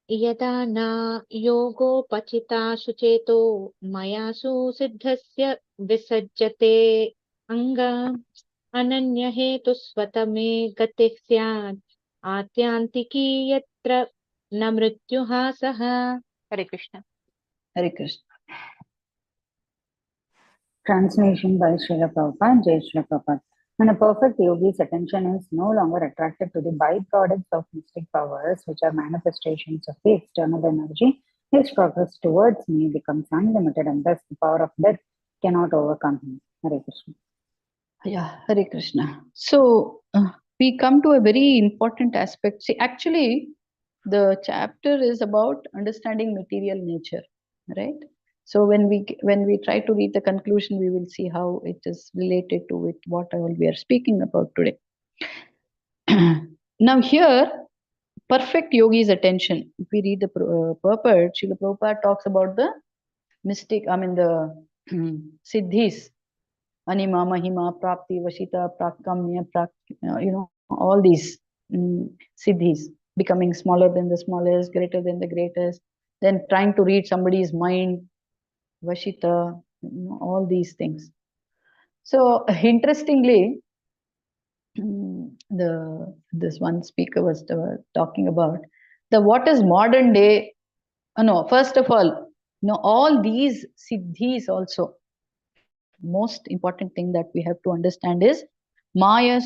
Yada na yogo pachita sucheto maya su siddhasya visajjate anga ananya hetu svatame gati syad atyantiki yatra namrityuha saha. Hare Krishna. Hare Krishna. Translation by Srila Prabhupada, Jai Srila Prabhupada. When a perfect yogi's attention is no longer attracted to the byproducts of mystic powers, which are manifestations of the external energy, his progress towards me becomes unlimited, and thus the power of death cannot overcome him. Hare Krishna. Yeah, Hare Krishna. So we come to a very important aspect. See, actually, the chapter is about understanding material nature, right? So when we try to read the conclusion, we will see how it is related to with what all we are speaking about today. Now here, perfect yogi's attention. If we read the purport, Srila Prabhupada talks about the mystic, the siddhis, anima, mahima, prapti, vashita, prakamya, all these siddhis, becoming smaller than the smallest, greater than the greatest, then trying to read somebody's mind, vashita, all these things. So interestingly, this one speaker was talking about what is modern day. No, first of all, all these siddhis also. Most important thing that we have to understand is Maya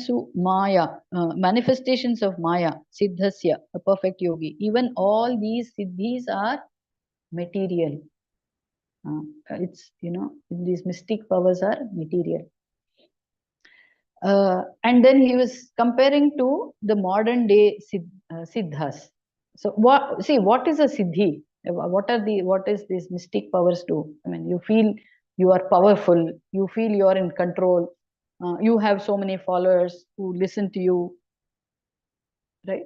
manifestations of Maya, Siddhasya, a perfect yogi. Even all these siddhis are material. These mystic powers are material. And then he was comparing to the modern day siddhas. So what is a siddhi? What is these mystic powers do? I mean, you feel you are powerful, you feel you are in control, you have so many followers who listen to you, right?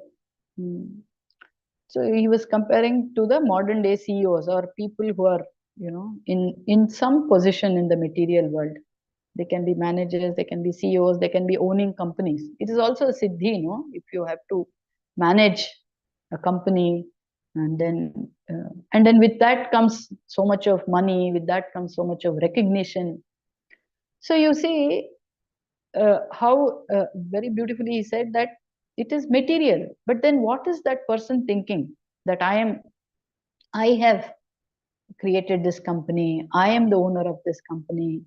So he was comparing to the modern day CEOs or people who are, in some position in the material world. They can be managers, they can be CEOs, they can be owning companies. It is also a siddhi, if you have to manage a company, and then with that comes so much of money, with that comes so much of recognition. So you see how very beautifully he said that it is material. But then what is that person thinking? That I have created this company, I am the owner of this company,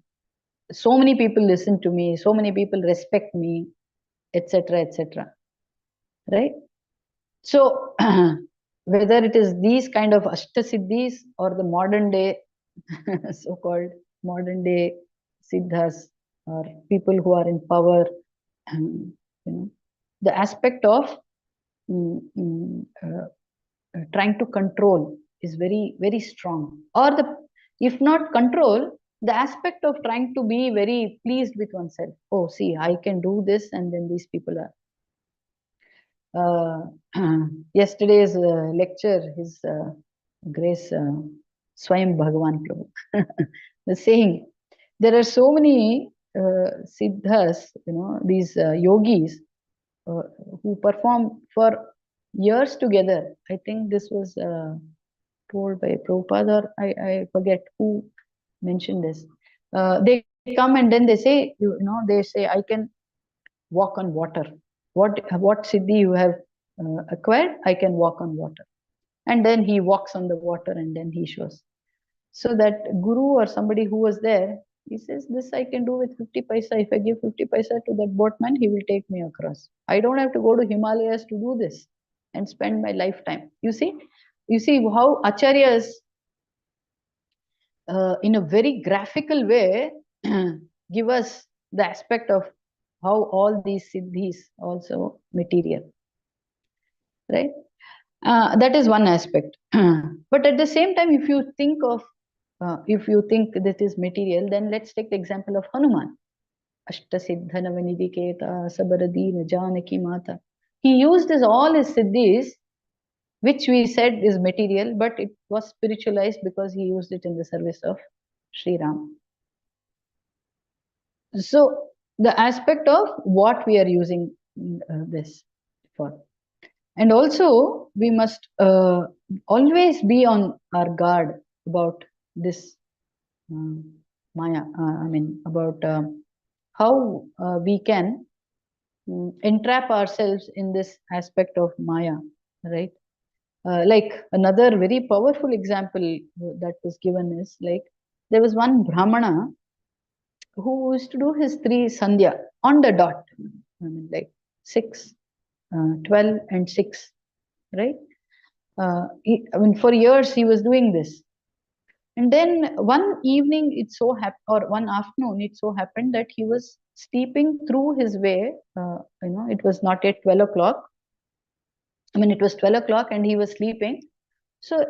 so many people listen to me, so many people respect me, etc., etc. Right? So whether it is these kind of ashtasiddhis or the modern day so-called modern day siddhas or people who are in power, the aspect of trying to control is very, very strong. Or if not control, the aspect of trying to be very pleased with oneself. Oh, see, I can do this, and then these people are. Yesterday's lecture, His Grace Swayam Bhagavan Prabhu was saying there are so many siddhas, these yogis who perform for years together. I think this was told by Prabhupada, or I forget who mentioned this. They come and then they say, they say, I can walk on water. What siddhi you have acquired? I can walk on water. And then he walks on the water and then he shows. So that guru or somebody who was there, he says, this I can do with 50 paisa. If I give 50 paisa to that boatman, he will take me across. I don't have to go to Himalayas to do this and spend my lifetime. You see how acharyas in a very graphical way give us the aspect of how all these siddhis also material, right? That is one aspect. But at the same time, if you think that is material, then let's take the example of Hanuman. Ashtasiddha Navanidiketa Sabaradina Janaki Mata. He used all his siddhis, which we said is material, but it was spiritualized because he used it in the service of Sri Ram. So the aspect of what we are using this. for. And also, we must always be on our guard about this Maya. About how we can entrap ourselves in this aspect of Maya, right? Like another very powerful example that was given is like there was one Brahmana who used to do his 3 sandhya on the dot. Like 6, 12 and 6, right? For years he was doing this. And then one evening it so happened, or one afternoon it so happened that he was steeping through his way. It was not yet 12 o'clock. It was 12 o'clock and he was sleeping. So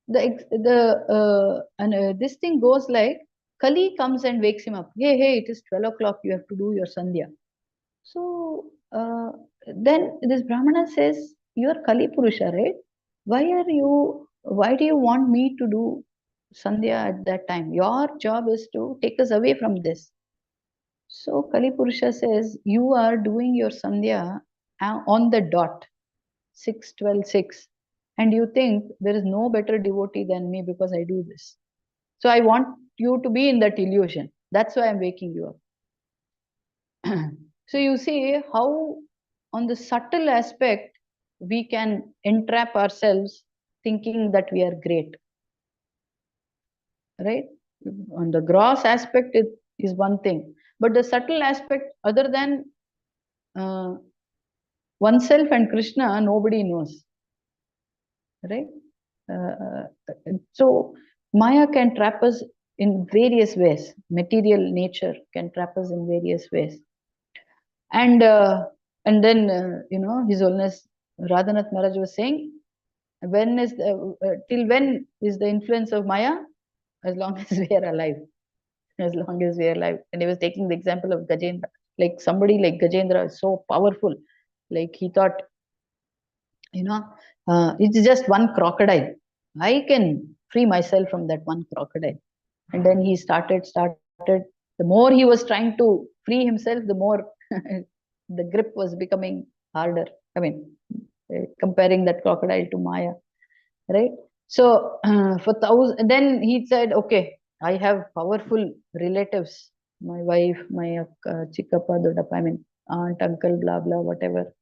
this thing goes like, Kali comes and wakes him up. Hey, it is 12 o'clock. You have to do your sandhya. So then this Brahmana says, you are Kali Purusha, right? Why do you want me to do sandhya at that time? Your job is to take us away from this. So Kali Purusha says, you are doing your sandhya on the dot, 6, 12, 6. And you think there is no better devotee than me because I do this. So I want you to be in that illusion. That's why I'm waking you up. So you see how on the subtle aspect, we can entrap ourselves thinking that we are great. Right? On the gross aspect, it is one thing. But the subtle aspect, other than oneself and Krishna, nobody knows. Right? So Maya can trap us in various ways. Material nature can trap us in various ways. And then His Holiness Radhanath Maharaj was saying, till when is the influence of Maya? As long as we are alive. As long as we are alive. And he was taking the example of Gajendra. Like somebody like Gajendra is so powerful. Like he thought, it's just one crocodile. I can free myself from that one crocodile. And then he started. The more he was trying to free himself, the more the grip was becoming harder. Comparing that crocodile to Maya, right? So then he said, okay, I have powerful relatives, my wife, my Chikkappa, Dodappa, aunt, uncle, blah, blah, whatever.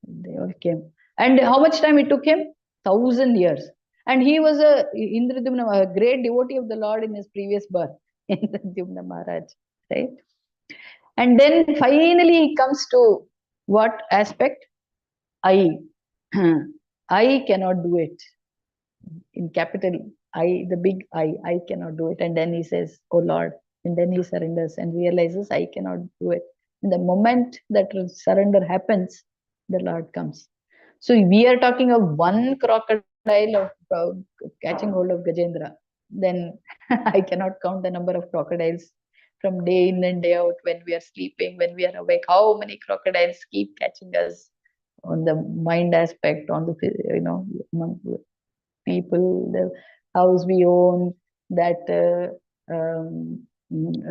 They all came. And how much time it took him? 1,000 years. And he was a great devotee of the Lord in his previous birth. Indradyumna Maharaj, right? And then finally he comes to what aspect? I. I cannot do it. In capital I, the big I cannot do it. And then he says, oh Lord. And then he surrenders and realizes I cannot do it. In the moment that surrender happens, the Lord comes. So we are talking of one crocodile of catching hold of Gajendra. Then I cannot count the number of crocodiles from day in and day out, when we are sleeping, when we are awake. How many crocodiles keep catching us on the mind aspect, on the people, the house we own, that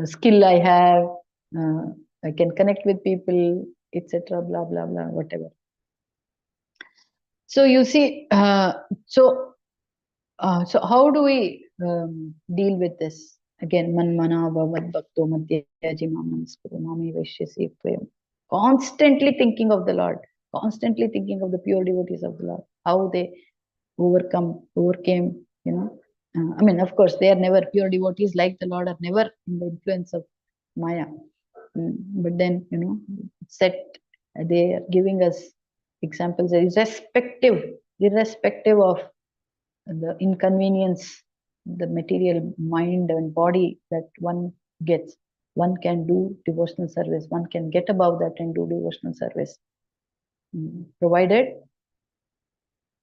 skill I have, I can connect with people, etc. Blah blah blah, whatever. So you see, so how do we deal with this? Again, manmana bhavad bhakto madhyaji mamaskuru mami vaishyasi prem. Constantly thinking of the Lord, constantly thinking of the pure devotees of the Lord, how they overcame, of course, they are never pure devotees like the Lord, are never in the influence of Maya. But then, they are giving us examples irrespective of the inconvenience, the material mind and body that one gets. One can do devotional service. One can get above that and do devotional service. Provided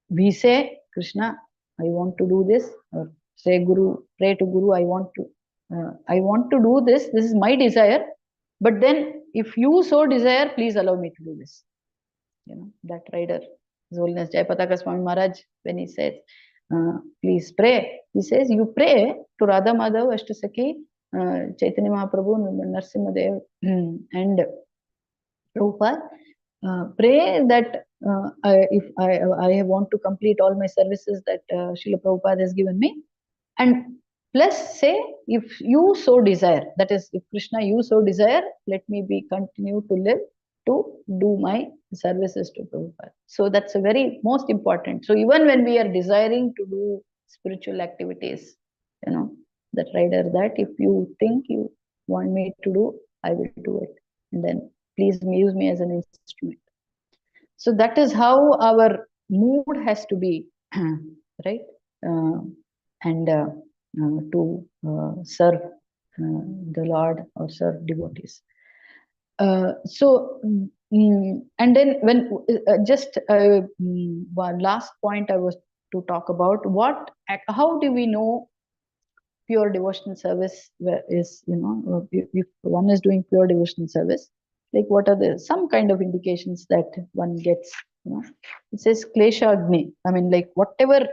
we say, Krishna, I want to do this, or say Guru, pray to Guru, I want to do this. This is my desire. But then, if you so desire, please allow me to do this. That rider, His Holiness Jayapataka Swami Maharaj, when he says, please pray. He says, you pray to Radha Madhav, Ashtasakhi, Chaitanya Mahaprabhu, Narsimhadev, and Prabhupada. Pray that if I want to complete all my services that Srila Prabhupada has given me. And plus say, if you so desire, that is, if Krishna, you so desire, let me be continue to live to do my services to Prabhupada. So that's a very most important. So even when we are desiring to do spiritual activities, you know, that rider, that if you think you want me to do, I will do it. And then please use me as an instrument. So that is how our mood has to be, right? And to serve the Lord or serve devotees. And then when one last point I was to talk about, how do we know pure devotional service is, if one is doing pure devotional service, like what are the some kind of indications that one gets, it says klesha agni, I mean, like whatever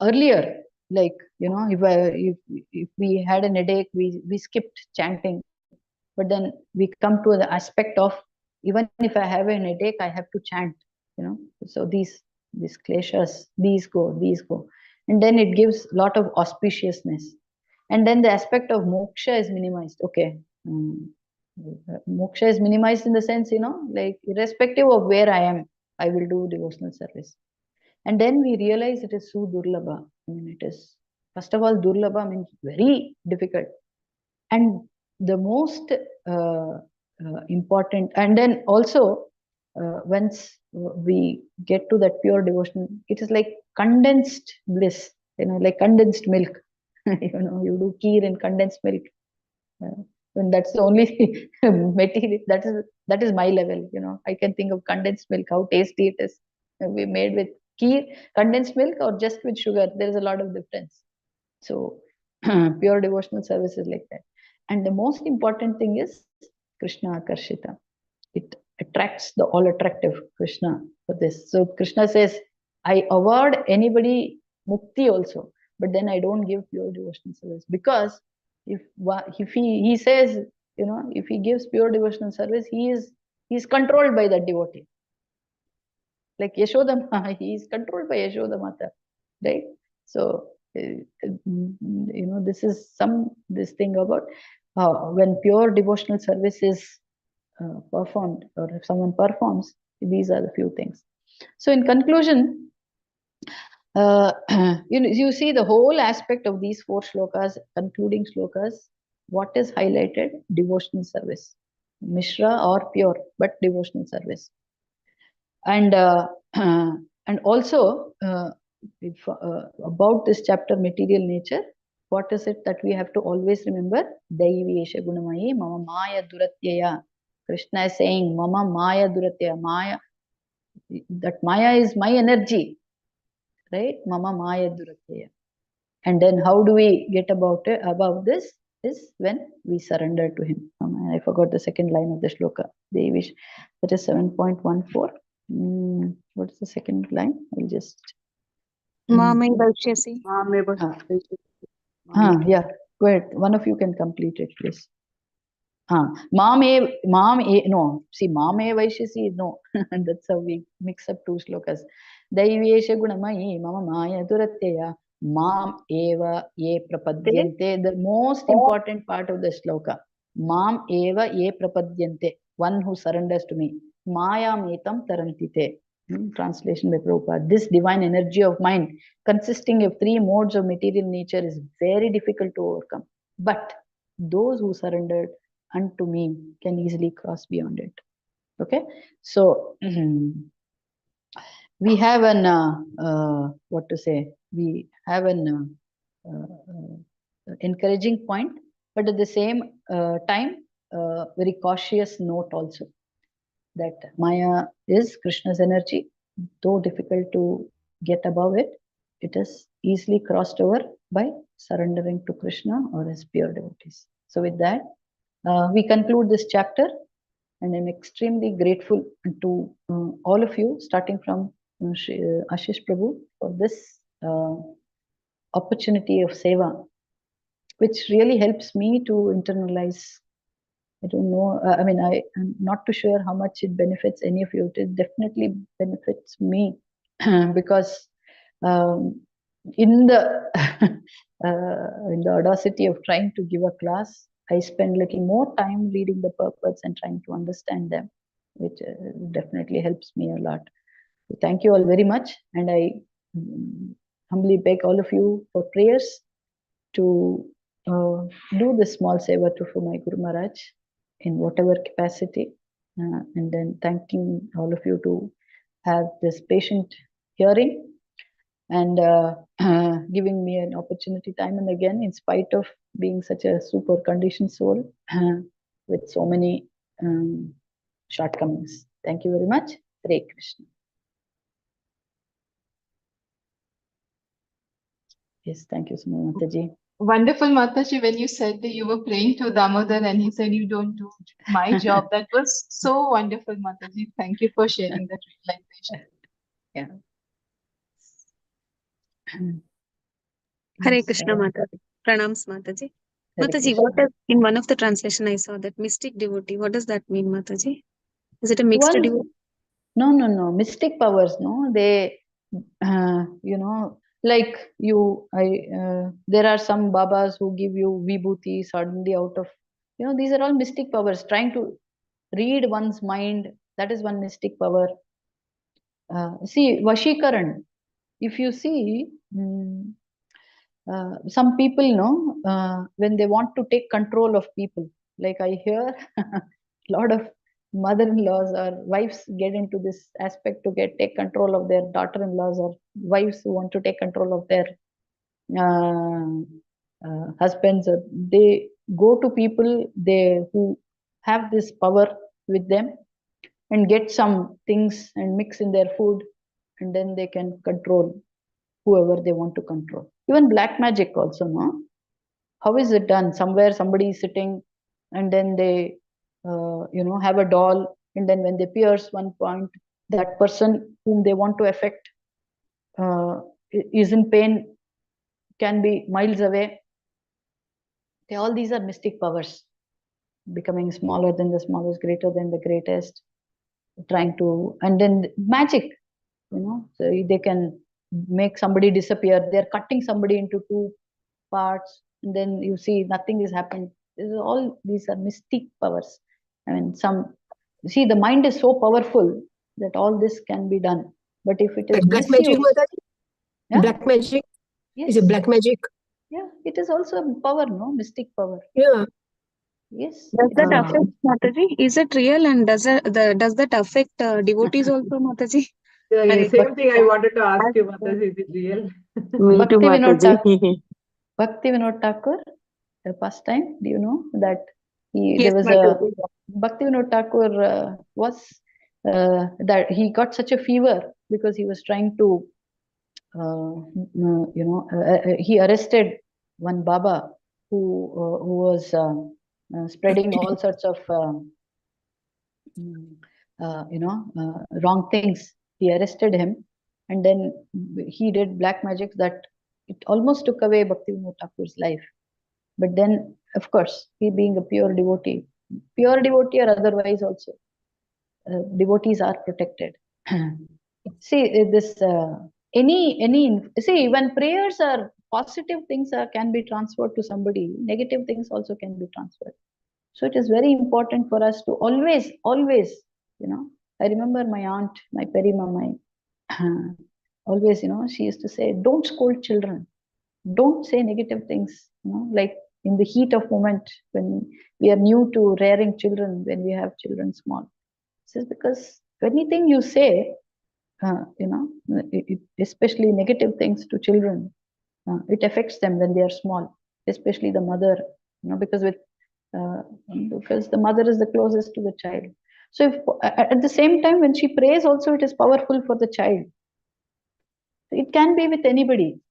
earlier, like, if we had an headache, we skipped chanting, but then we come to the aspect of, even if I have an headache, I have to chant, so these kleshas, these go, and then it gives a lot of auspiciousness. And then the aspect of moksha is minimized. Okay, moksha is minimized in the sense, like irrespective of where I am, I will do devotional service. And then we realize it is so durlabha. I mean, it is, first of all, durlabha means very difficult. And the most important, and then also once we get to that pure devotion, it is like condensed bliss, like condensed milk. You do kheer in condensed milk. And that's the only material that is my level. I can think of condensed milk, how tasty it is. We made with kheer, condensed milk, or just with sugar. There is a lot of difference. So pure devotional service is like that. And the most important thing is Krishna Akarshita. It attracts the all attractive Krishna for this. So Krishna says, I award anybody mukti also, but then I don't give pure devotional service, because if he says, if he gives pure devotional service, he is controlled by that devotee. Like Yashoda, he is controlled by Yashoda Mata, right? So this is this thing about when pure devotional service is performed, or if someone performs, these are the few things. So in conclusion, you see the whole aspect of these 4 shlokas, concluding shlokas, what is highlighted? Devotional service, Mishra or pure, but devotional service. And and also about this chapter, material nature, what is it that we have to always remember? Daivesha gunamayi mama maya duratyaya. Krishna is saying mama maya duratyaya. Maya, that maya is my energy, right? Mama maya duratyaya. And then how do we get about this is when we surrender to him. I forgot the second line of the shloka. Devish, that is 7.14. What is the second line? I'll just. Mame Vaishyasi. Yeah, go ahead. One of you can complete it, please. No. See, Mame Vaishyasi, no. That's how we mix up 2 shlokas. Daivesha gunamayi mama maya duratyaya mam eva ye prapadyante. The most important part of the shloka. Mam eva ye prapadyante. One who surrenders to me. Maya metam tarantite. Translation by Prabhupada. This divine energy of mind, consisting of 3 modes of material nature, is very difficult to overcome. But those who surrendered unto me can easily cross beyond it. Okay, so we have an what to say? We have an encouraging point, but at the same time, very cautious note also, that Maya is Krishna's energy. Though difficult to get above it, it is easily crossed over by surrendering to Krishna or his pure devotees. So with that, we conclude this chapter, and I'm extremely grateful to all of you, starting from Ashish Prabhu, for this opportunity of seva, which really helps me to internalize I don't know. I mean, I'm not too sure how much it benefits any of you. It definitely benefits me because in the in the audacity of trying to give a class, I spend little more time reading the purports and trying to understand them, which definitely helps me a lot. So thank you all very much, and I humbly beg all of you for prayers to do the small seva for my Guru Maharaj in whatever capacity, and then thanking all of you to have this patient hearing and giving me an opportunity time and again, in spite of being such a super conditioned soul with so many shortcomings. Thank you very much. Hare Krishna. Yes, thank you so much, Mataji. Wonderful, Mataji, when you said that you were praying to Damodar and he said, you don't do my job. That was so wonderful, Mataji. Thank you for sharing that realization. Yeah. Hare Krishna Mataji. Pranams Mataji. Hare Mataji, Krishna. what is, in one of the translation I saw that mystic devotee. What does that mean, Mataji? Is it a mixed Well, devotee? no. Mystic powers, no. They, like you, there are some babas who give you vibhuti suddenly out of, these are all mystic powers. Trying to read one's mind, that is one mystic power. See, Vashikaran. If you see, some people when they want to take control of people, like I hear a lot of mother-in-laws or wives get into this aspect to take control of their daughter-in-laws, or wives who want to take control of their husbands. They go to people who have this power with them and get some things and mix in their food, and then they can control whoever they want to control. Even black magic also, no? How is it done? Somewhere somebody is sitting, and then they, have a doll, and then when they pierce one point, that person whom they want to affect is in pain, can be miles away. All these are mystic powers, becoming smaller than the smallest, greater than the greatest, trying to, and then magic, so they can make somebody disappear. They're cutting somebody into two parts, and then you see nothing is happened. All these are mystic powers. I mean, the mind is so powerful that all this can be done. But if it is Black magic, misused, Mataji? yeah? Black magic? Yes. Is it black magic? Yeah, it is also a power, no? Mystic power. Yeah. Yes. Does that affect Mataji? Is it real, and does that affect devotees also, Mataji? Yeah, same thing I wanted to ask you, Mataji, is it real? Me too, Mataji. Bhakti Vinod Thakur, the past time, do you know that Yes, there was Mataji. Bhakti Vinod Thakur was that he got such a fever because he was trying to, he arrested one Baba who was spreading all sorts of wrong things. He arrested him, and then he did black magic that it almost took away Bhakti Vinod Thakur's life. But then, of course, he being a pure devotee or otherwise also, devotees are protected. See this see, when prayers are positive things can be transferred to somebody, negative things also can be transferred. So it is very important for us to always, I remember my aunt, my Perima, always, she used to say, don't scold children. Don't say negative things, like in the heat of moment when we are new to rearing children, when we have children small. This is because anything you say, especially negative things to children, it affects them when they are small, especially the mother, because the mother is the closest to the child. So if, at the same time, when she prays also, it is powerful for the child. It can be with anybody.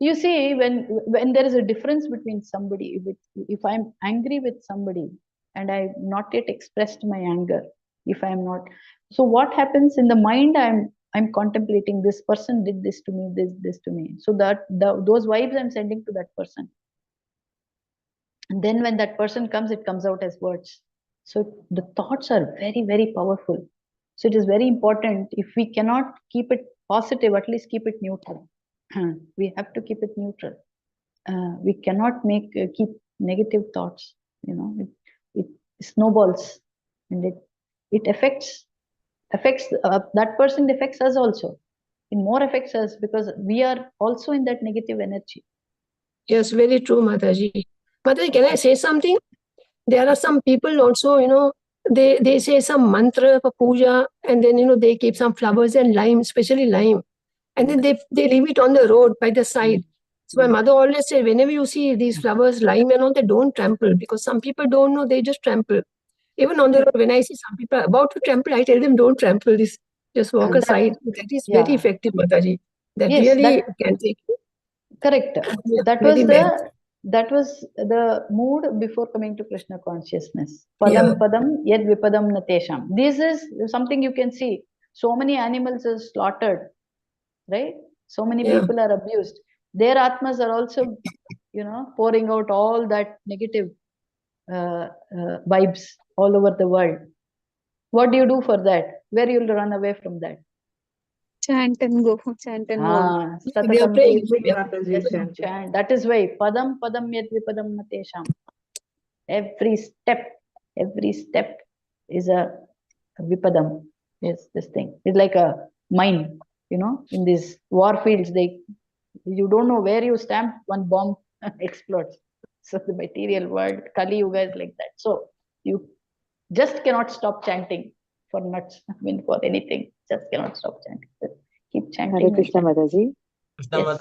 You see, when there is a difference between somebody, if I'm angry with somebody and I've not yet expressed my anger, if I'm not, so what happens in the mind? I'm contemplating, this person did this to me, this to me. So that those vibes I'm sending to that person. And then when that person comes, it comes out as words. So the thoughts are very, very powerful. So it is very important. If we cannot keep it positive, at least keep it neutral. We have to keep it neutral. We cannot keep negative thoughts. You know, it snowballs, and it affects that person. Affects us also. It more affects us because we are also in that negative energy. Yes, very true, Mataji. Mataji, can I say something? There are some people also, they say some mantra for puja, and then, they keep some flowers and lime, especially lime. And then they leave it on the road by the side. So my mother always said, whenever you see these flowers, lime and all, they don't trample, because some people don't know, they just trample. Even on the road, when I see some people about to trample, I tell them, don't trample this, just walk aside. That is very effective, Mataji. That Yes, really can take you. Correct. Yeah, That very was the mood before coming to Krishna consciousness. Yeah. Padam padam yad vipadam natesham. This is something you can see. So many animals are slaughtered, right? So many Yeah. people are abused. Their atmas are also, pouring out all that negative vibes all over the world. What do you do for that? Where you'll run away from that? Chant and go, chant and go. We are praying. Chant. That is why padam padam yad vipadam natesham. Every step is a vipadam. Yes, this thing. It's like a mine, in these war fields, you don't know where you stamp, one bomb explodes. So the material world, Kali Yuga is like that. So you just cannot stop chanting for nuts. I mean, for anything, just cannot stop chanting. Just keep chanting. Hare Krishna Mataji. Yes.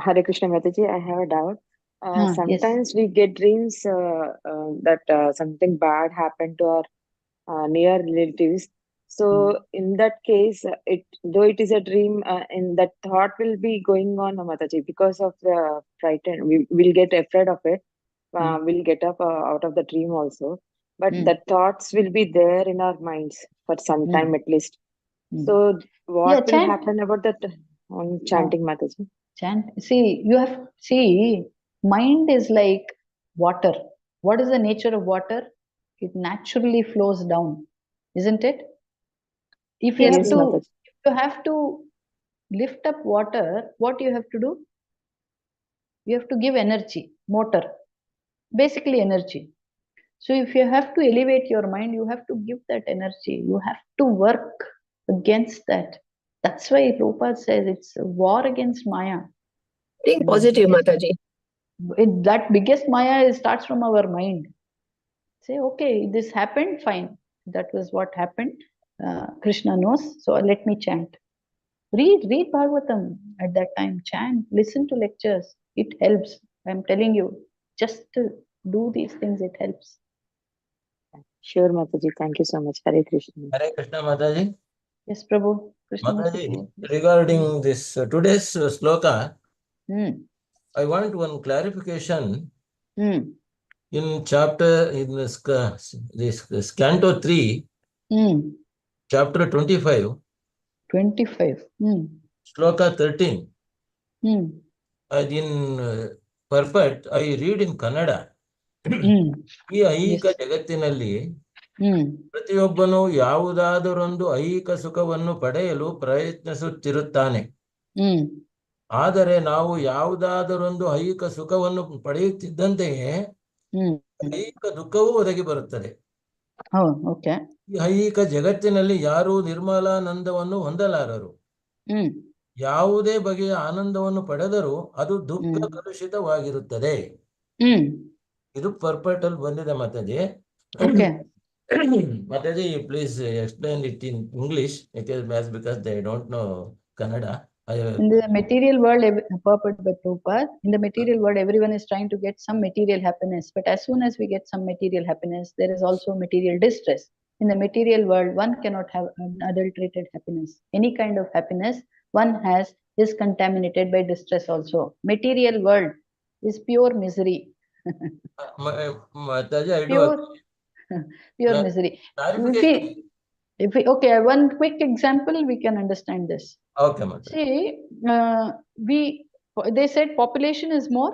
Hare Krishna Mataji, I have a doubt. Yes. Sometimes we get dreams that something bad happened to our near relatives. So in that case, though it is a dream, and that thought will be going on, Mataji, because of the frightened. We will get afraid of it. We'll get up out of the dream also. But the thoughts will be there in our minds for some time at least. So what will happen about that on chanting, Mataji? Chant. See, mind is like water. What is the nature of water? It naturally flows down, isn't it? If you have to lift up water, what you have to do? You have to give energy, motor, basically energy. So if you have to elevate your mind, you have to give that energy. You have to work against that. That's why Prabhupada says it's a war against Maya. Think positive, Mataji. That biggest Maya starts from our mind. Say, okay, this happened, fine. That was what happened. Krishna knows, so let me chant. Read Bhagavatam at that time. Chant, listen to lectures. It helps. I'm telling you, just to do these things, it helps. Sure, Mataji. Thank you so much. Hare Krishna. Hare Krishna, Mataji. Yes, Prabhu. Krishna Mataji, regarding this today's sloka, I want one clarification. In chapter, in this canto 3, chapter 25, 25. sloka 13. In perfect, I read in Kannada. ಈ ಐಹಿಕ ಜಗತ್ತಿನಲ್ಲಿ ಪ್ರತಿಯೊಬ್ಬನು ಯಾವುದಾದರೊಂದು ಐಹಿಕ ಸುಖವನ್ನು ಪಡೆಯಲು ಪ್ರಯತ್ನಿಸುತ್ತಿರುತ್ತಾನೆ. ಆದರೆ ನಾವು ಯಾವುದಾದರೊಂದು ಐಹಿಕ ಸುಖವನ್ನು ಪಡೆಯುತ್ತಿದ್ದಂತೆಯೇ ಐಹಿಕ ದುಃಖವೂ ಒದಗಿ ಬರುತ್ತದೆ. ಈ ಐಹಿಕ ಜಗತ್ತಿನಲ್ಲಿ ಯಾರೂ ನಿರ್ಮಲಾನಂದವನ್ನು ಹೊಂದಲಾರರು. ಯಾವುದೇ ಬಗೆಯ ಆನಂದವನ್ನು ಪಡೆದರೂ ಅದು ದುಃಖ ಕಲುಷಿತವಾಗಿರುತ್ತದೆ. ಇದು ಪರ್ಫೆಕ್ಟ್ ಅಲ್ಲಿ ಬಂದಿದೆ Mataji. Mataji, please explain it in English because they don't know Kannada. In the material world, purport by Prabhupada, in the material world, everyone is trying to get some material happiness. But as soon as we get some material happiness, there is also material distress. In the material world, one cannot have unadulterated happiness. Any kind of happiness one has is contaminated by distress also. Material world is pure misery. Pure misery. Okay, one quick example, we can understand this. Okay, see, they said population is more,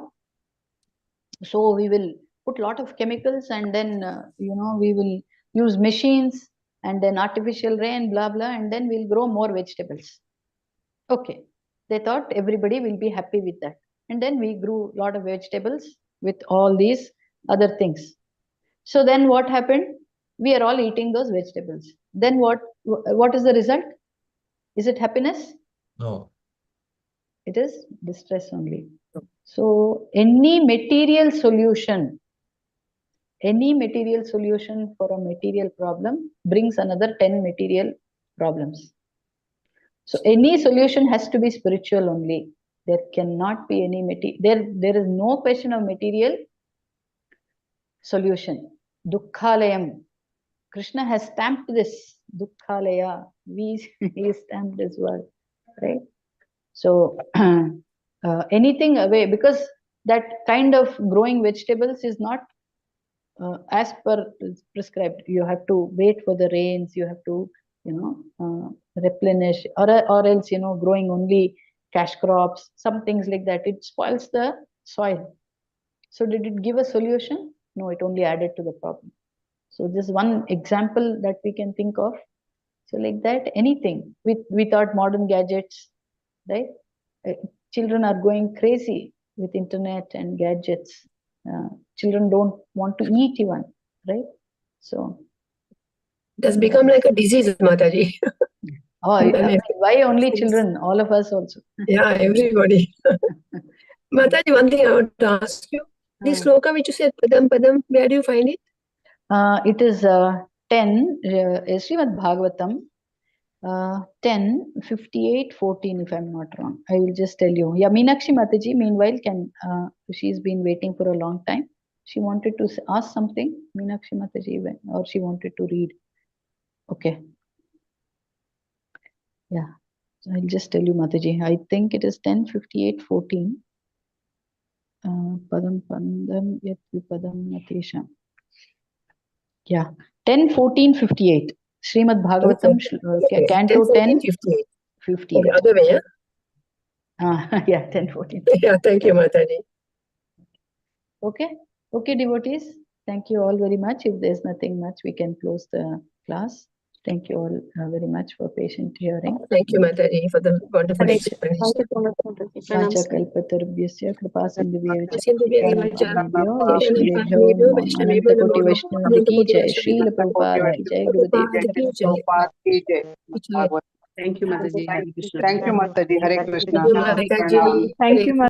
so we will put a lot of chemicals, and then we will use machines and then artificial rain, blah blah, and then we'll grow more vegetables. Okay, they thought everybody will be happy with that, and then we grew a lot of vegetables with all these other things. So then what happened? We are all eating those vegetables. Then what is the result? Is it happiness? No. It is distress only. So any material solution for a material problem brings another 10 material problems. So any solution has to be spiritual only. There cannot be any material. There is no question of material solution. Dukkhalayam. Krishna has stamped this. Dukkhalaya. He stamped this word, right? So anything away, because that kind of growing vegetables is not as per prescribed. You have to wait for the rains. You have to, replenish, or else, growing only cash crops, some things like that. It spoils the soil. So did it give a solution? No, it only added to the problem. So this is one example that we can think of. So like that, anything without modern gadgets, right? Children are going crazy with internet and gadgets. Children don't want to eat even, right? So it has become like a disease, Mataji. Why only children? All of us also. Yeah, everybody. Mataji, one thing I want to ask you. This sloka which you said, Padam Padam, where do you find it? It is 10, Shrimad Bhagavatam, 10:58:14, if I'm not wrong. I will just tell you. Yeah, Meenakshi Mataji, meanwhile, she's been waiting for a long time. She wanted to ask something, Meenakshi Mataji, or she wanted to read. Okay. Yeah, so I'll just tell you, Mataji. I think it is 10:58:14. Padam Pandam Yat Vipadam Natesham. Yeah, 10:14:58. Shrimad Bhagavatam, Canto 10:58. Okay, other way, yeah? Yeah, 10:14. Yeah, thank you, Mataji. Okay, devotees. Thank you all very much. If there's nothing much, we can close the class. Thank you all very much for patient hearing. Thank you, Mataji, for the wonderful explanation. Vachakalpatarubhyasya kripasindhubhyevach Sindhubhyevach Vaishnavebhyo namo Anantakoti Vaishnava ki jai. Srila Prabhupada ki jai. Gurudev ki jai. Thank you, Mataji. Hare Krishna. Thank you, Mataji. Hare Krishna. Thank you,